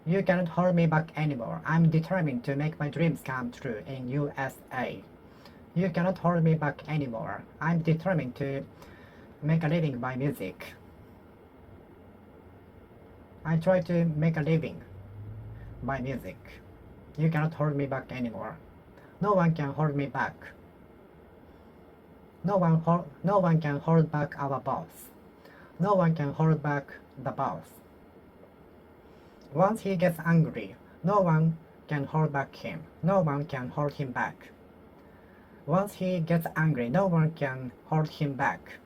You cannot hold me back anymore. I'm determined to make my dreams come true in USA. You cannot hold me back anymore. I'm determined to make a living by music. I try to make a living by music. You cannot hold me back anymore. No one can hold me back. No one can hold back our boss. No one can hold back the boss. Once he gets angry, no one can hold back him. No one can hold him back. Once he gets angry, no one can hold him back.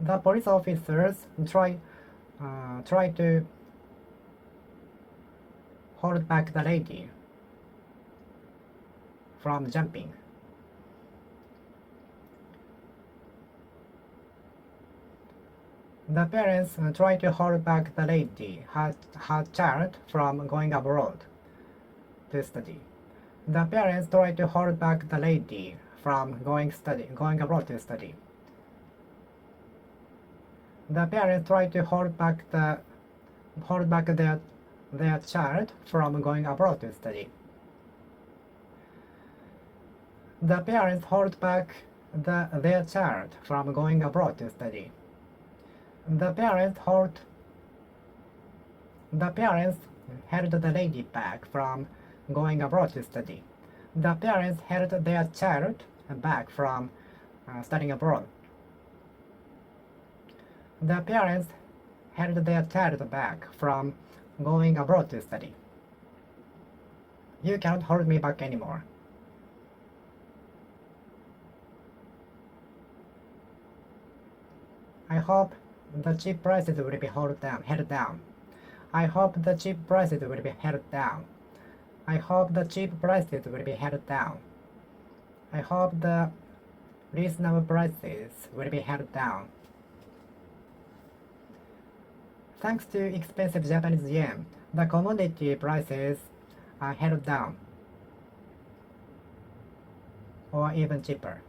The police officers try to hold back the lady from jumping. The parents try to hold back the lady, her child, from going abroad to study. The parents try to hold back the lady from going abroad to study. The parents try to hold back their child from going abroad to study. The parents hold back their child from going abroad to study. The parents held the lady back from going abroad to study. The parents held their child back from studying abroad. The parents held their child back from going abroad to study. You cannot hold me back anymore. I hope the cheap prices will be held down. I hope the cheap prices will be held down. I hope the cheap prices will be held down. I hope the reasonable prices will be held down. Thanks to expensive Japanese yen, the commodity prices are held down, or even cheaper.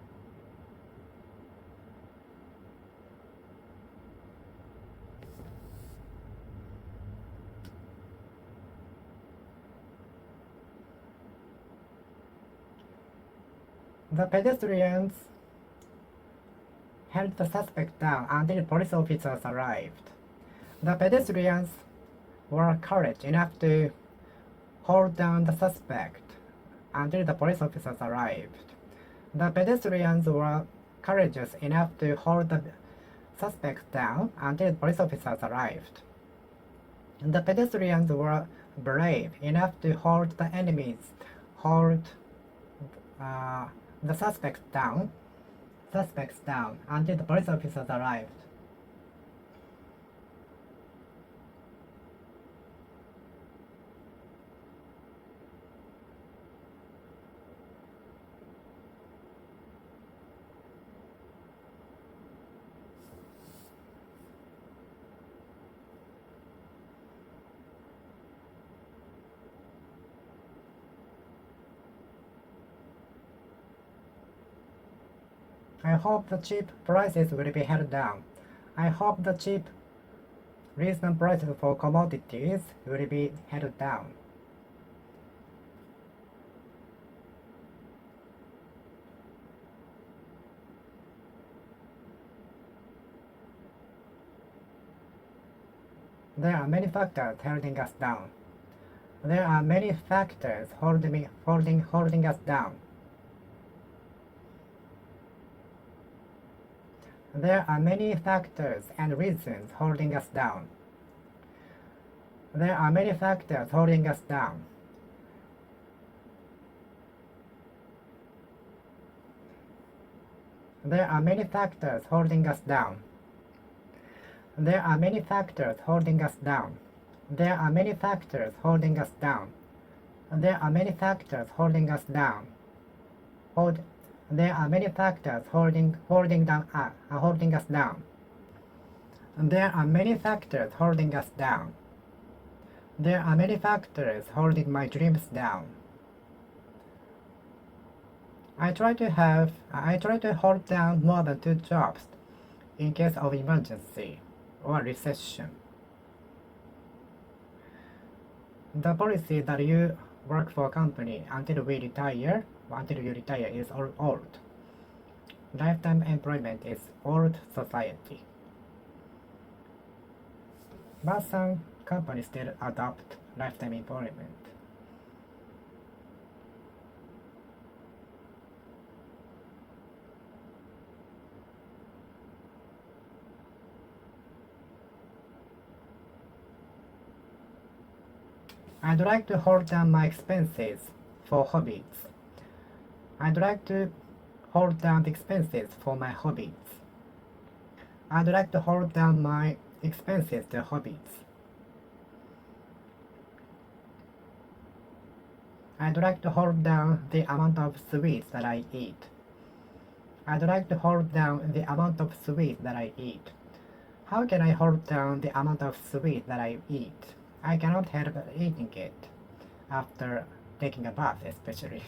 The pedestrians held the suspect down until police officers arrived. The pedestrians were courage enough to hold down the suspect until the police officers arrived. The pedestrians were courageous enough to hold the suspect down until police officers arrived. The pedestrians were brave enough to hold the suspects down until the police officers arrived. I hope the cheap prices will be held down. I hope the cheap, reasonable prices for commodities will be held down. There are many factors holding us down. There are many factors holding us down. There are many factors and reasons holding us down. There are many factors holding us down. There are many factors holding us down. There are many factors holding us down. There are many factors holding us down. There are many factors holding us down. There are many factors holding us down. There are many factors holding us down. There are many factors holding my dreams down. I try to hold down more than 2 jobs in case of emergency or recession. The policy that you work for a company until you retire is old. Lifetime employment is old society. But some companies still adopt lifetime employment. I'd like to hold down my expenses for hobbies. I'd like to hold down the expenses for my hobbies. I'd like to hold down my expenses to hobbies. I'd like to hold down the amount of sweets that I eat. I'd like to hold down the amount of sweets that I eat. How can I hold down the amount of sweets that I eat? I cannot help eating it after taking a bath, especially.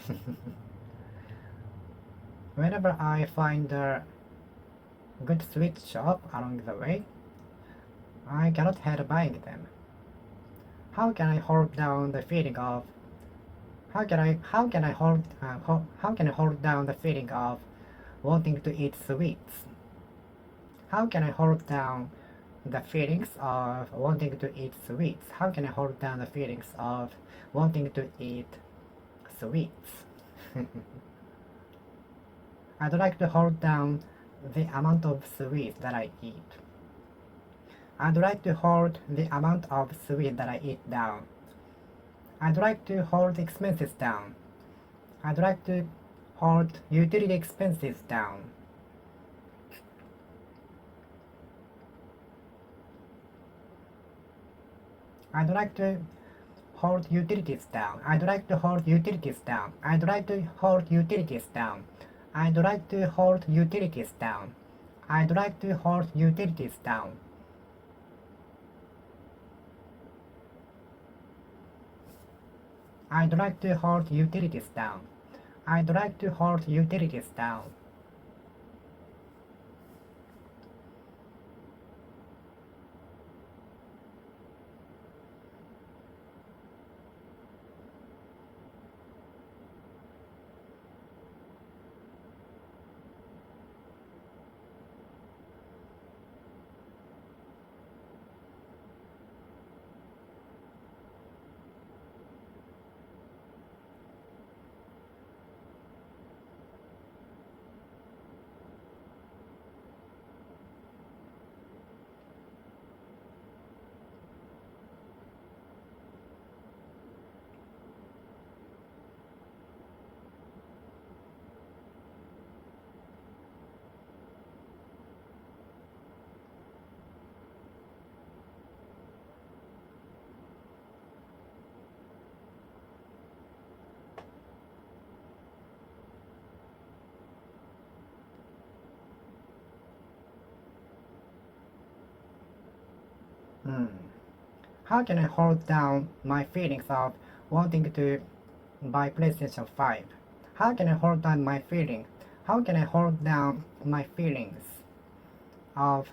Whenever I find a good sweet shop along the way, I cannot help buying them. How can I hold down the feeling of how can I hold down the feeling of wanting to eat sweets? How can I hold down the feelings of wanting to eat sweets? How can I hold down the feelings of wanting to eat sweets? I'd like to hold down the amount of sweets that I eat. I'd like to hold the amount of sweets that I eat down. I'd like to hold expenses down. I'd like to hold utility expenses down. I'd like to hold utilities down. I'd like to hold utilities down. I'd like to hold utilities down. I'd like to hold utilities down. I'd like to hold utilities down. I'd like to hold utilities down. I'd like to hold utilities down. How can I hold down my feelings of wanting to buy PlayStation 5? How can I hold down my feeling? How can I hold down my feelings of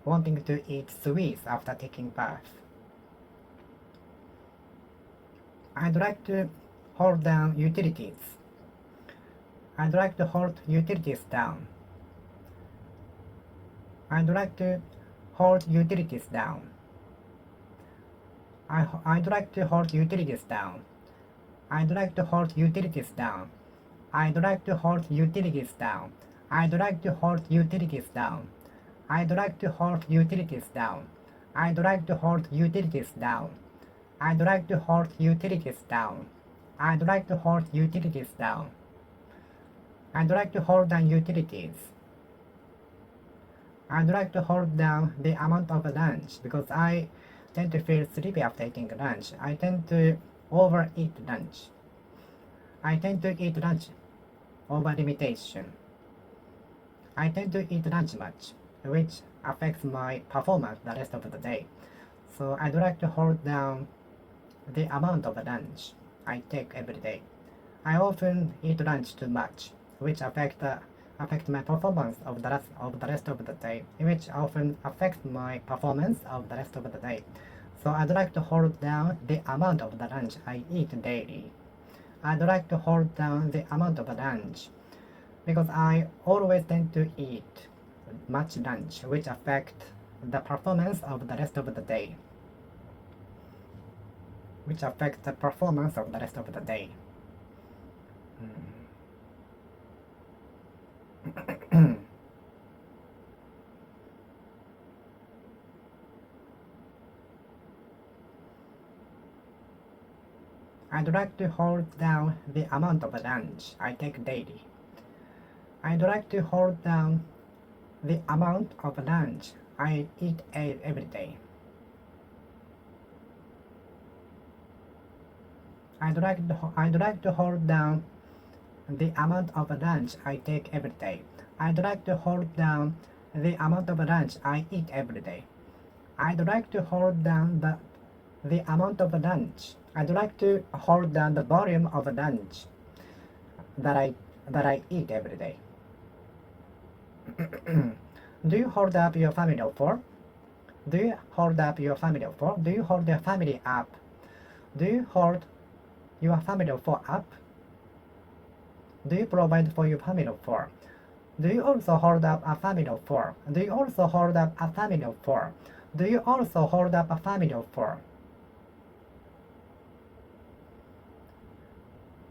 wanting to eat sweets after taking bath? I'd like to hold down utilities. I'd like to hold utilities down. I'd like to hold utilities down. I'd like to hold utilities down. I'd like to hold utilities down. I'd like to hold utilities down. I'd like to hold utilities down. I'd like to hold utilities down. I'd like to hold utilities down. I'd like to hold utilities down. I'd like to hold utilities down. I'd like to hold down utilities. I'd like to hold down the amount of lunch because I tend to feel sleepy after eating lunch. I tend to overeat lunch. I tend to eat lunch over limitation. I tend to eat lunch much, which affects my performance the rest of the day. So I'd like to hold down the amount of lunch I take every day. I often eat lunch too much, which affect my performance of the rest of the day, which often affects my performance of the rest of the day. So I'd like to hold down the amount of the lunch I eat daily. I'd like to hold down the amount of lunch because I always tend to eat much lunch, which affect the performance of the rest of the day. Which affects the performance of the rest of the day. I'd like to hold down the amount of lunch I take daily. I'd like to hold down the amount of lunch I eat every day. I'd like to hold down the amount of lunch I take every day. I'd like to hold down the amount of lunch I eat every day. I'd like to hold down the amount of lunch. I'd like to hold down the volume of lunch that I eat every day. Do you hold up your family of four? Do you hold up your family of four? Do you hold your family up? Do you hold your family of four up? Do you provide for your family of four? Do you also hold up a family of four? Do you also hold up a family of four? Do you also hold up a family of four?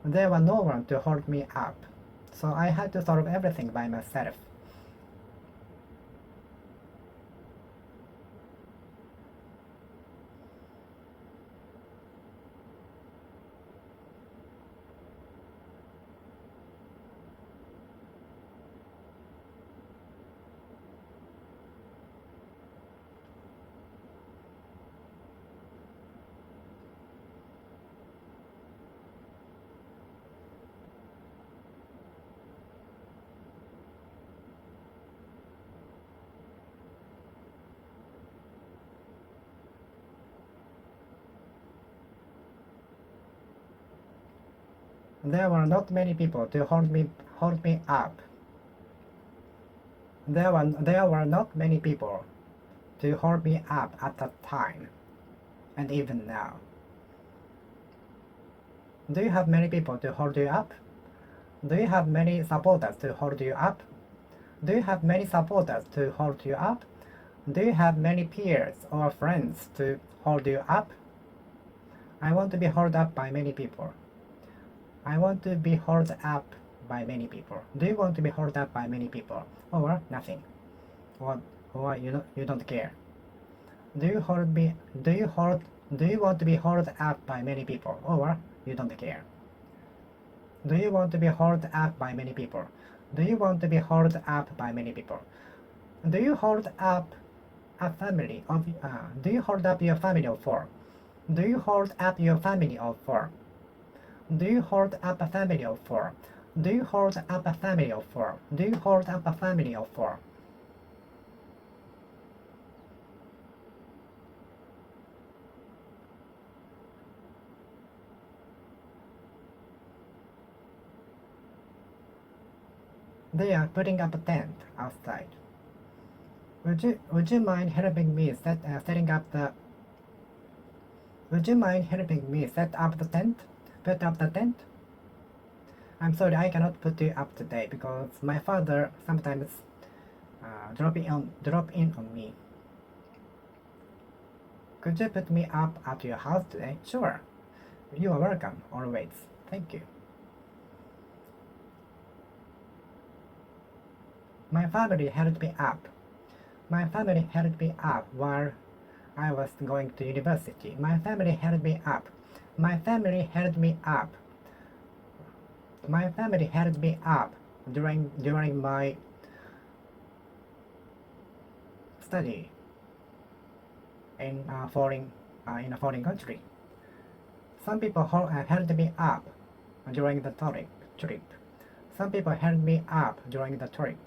There was no one to hold me up, so I had to solve everything by myself. There were not many people to hold me up. There were not many people to hold me up at that time, and even now. Do you have many people to hold you up? Do you have many supporters to hold you up? Do you have many supporters to hold you up? Do you have many peers or friends to hold you up? I want to be held up by many people. I want to be held up by many people. Do you want to be held up by many people? Or nothing? Or you don't care? Do you want to be held up by many people? Or you don't care? Do you want to be held up by many people? Do you want to be held up by many people? Do you hold up a family of do you hold up your family of four? Do you hold up your family of four? Do you hold up a family of four? Do you hold up a family of four? Do you hold up a family of four? They are putting up a tent outside. Would you mind helping me setting up the Would you mind helping me set up the tent? Put up the tent? I'm sorry, I cannot put you up today because my father sometimes drop in on me. Could you put me up at your house today? Sure. You are welcome, always. Thank you. My family held me up. My family held me up while I was going to university. My family held me up. My family held me up. My family held me up during my study in a foreign country. Some people held me up during the trip. Some people held me up during the trip.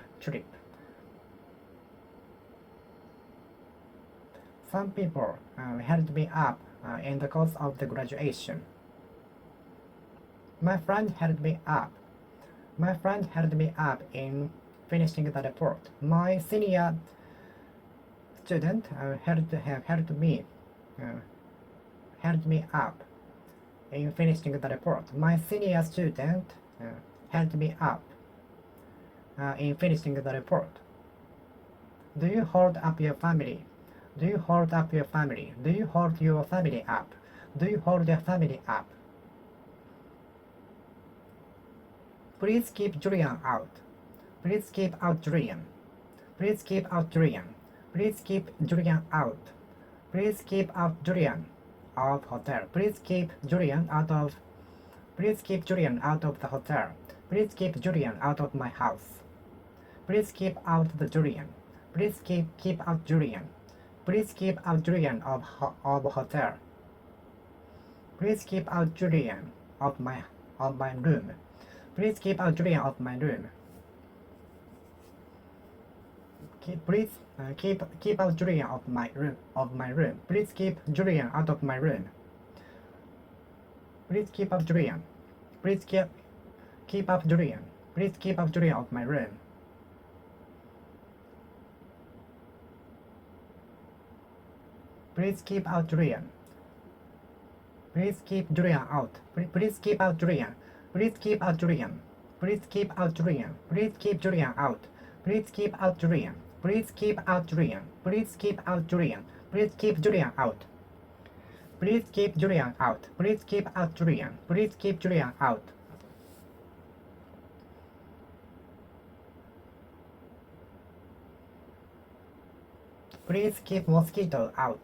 Some people held me up in the course of the graduation. My friend held me up. My friend held me up in finishing the report. My senior student held me up in finishing the report. My senior student held me up in finishing the report. Do you hold up your family? Do you hold up your family? Do you hold your family up? Do you hold your family up? Please keep Julian out. Please keep out Julian. Please keep out Julian. Please keep Julian out. Please keep out Julian of hotel. Please keep Julian out of the hotel. Please keep Julian out of my house. Please keep out the Julian. Please keep out Julian. Please keep out Julian of hotel. Please keep out Julian of my room. Please keep out Julian of my room. Please keep out Julian of my room. Please keep Julian out of my room. Please keep out Julian. Please keep up Julian. Please keep out Julian of my room. Please keep out Julian. Please keep Julian out. Please keep out Julian. Please keep out Julian. Please keep out Julian. Please keep Julian out. Please keep out Julian. Please keep out Julian. Please keep out Julian. Please keep Julian out. Please keep Julian out. Please keep out Julian. Please keep Julian out. Please keep mosquitoes out.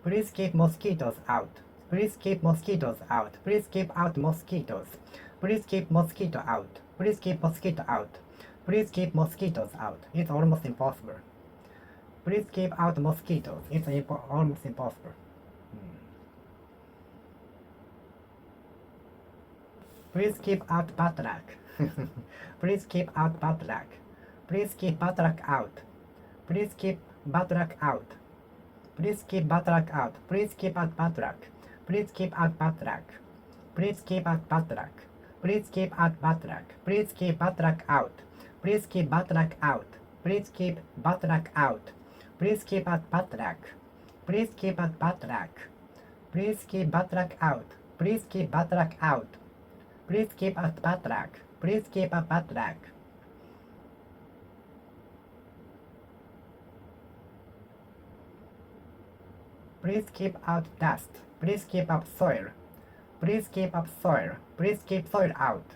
Please keep mosquitoes out. Please keep mosquitoes out. Please keep out mosquitoes. Please keep mosquito out. Please keep mosquito out. Please keep mosquitoes out. It's almost impossible. Please keep out mosquitoes. It's almost impossible. Please keep out bad luck. Please keep out bad luck. Please keep bad luck out. Please keep bad luck out. Please keep bad luck out. Please keep out bad luck. Please keep out bad luck. Please keep out bad luck. Please keep out bad luck. Please keep bad luck out. Please keep bad luck out. Please keep bad luck out. Please keep out bad luck. Please keep out bad luck. Please keep bad luck out. Please keep bad luck out. Please keep out bad luck. Please keep out bad luck. Please keep out dust. Please keep up soil. Please keep up soil. Please keep soil out.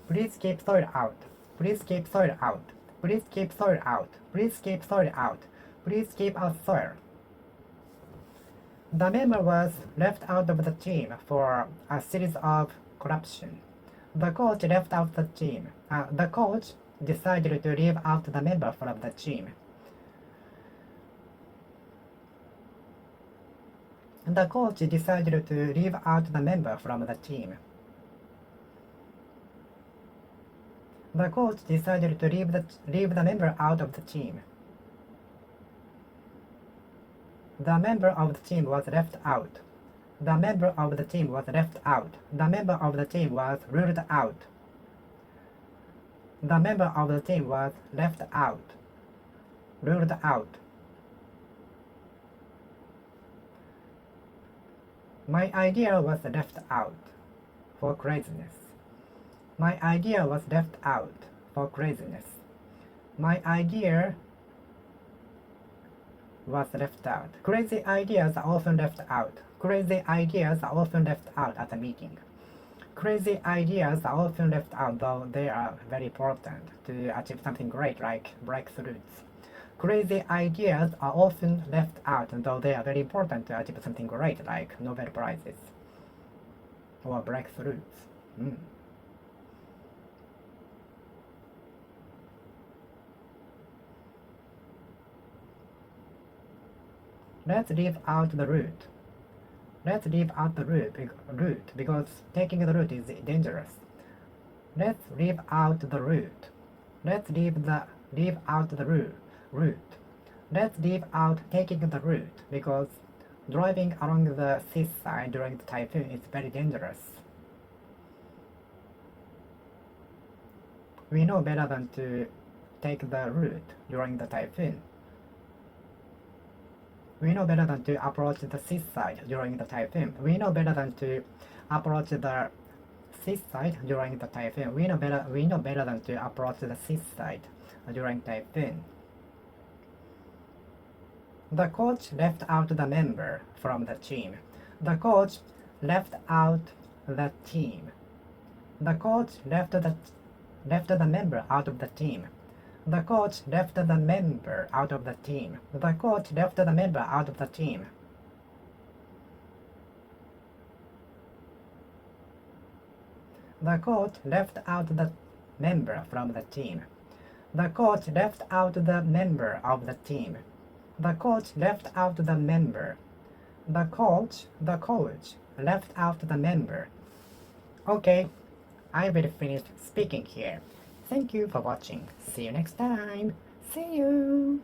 Please keep soil out. Please keep soil out. Please keep soil out. Please keep soil out. Please keep out soil. The member was left out of the team for a series of corruption. The coach left out the team. The coach decided to leave out the member from the team. The coach decided to leave out the member from the team. The coach decided to leave the member out of the team. The member of the team was left out. The member of the team was left out. The member of the team was ruled out. The member of the team was left out. Ruled out. My idea was left out for craziness. My idea was left out for craziness. My idea was left out. Crazy ideas are often left out. Crazy ideas are often left out at a meeting. Crazy ideas are often left out, though they are very important to achieve something great like breakthroughs. Crazy ideas are often left out, though they are very important to achieve something great like Nobel Prizes or breakthroughs. Let's leave out the route. Let's leave out the route because taking the route is dangerous. Let's leave out the route. Let's leave out the route. Let's leave out taking the route because driving along the seaside during the typhoon is very dangerous. We know better than to take the route during the typhoon. We know better than to approach the seaside during the typhoon. We know better than to approach the seaside during the typhoon. We know better than to approach the seaside during typhoon. The coach left out the member from the team. The coach left out the team. The coach left the member out of the team. The coach left the member out of the team. The coach left the member out of the team. The coach left out the member from the team. The coach left out the member of the team. The coach left out the member. The coach left out the member. Okay, I will finish speaking here. Thank you for watching. See you next time. See you.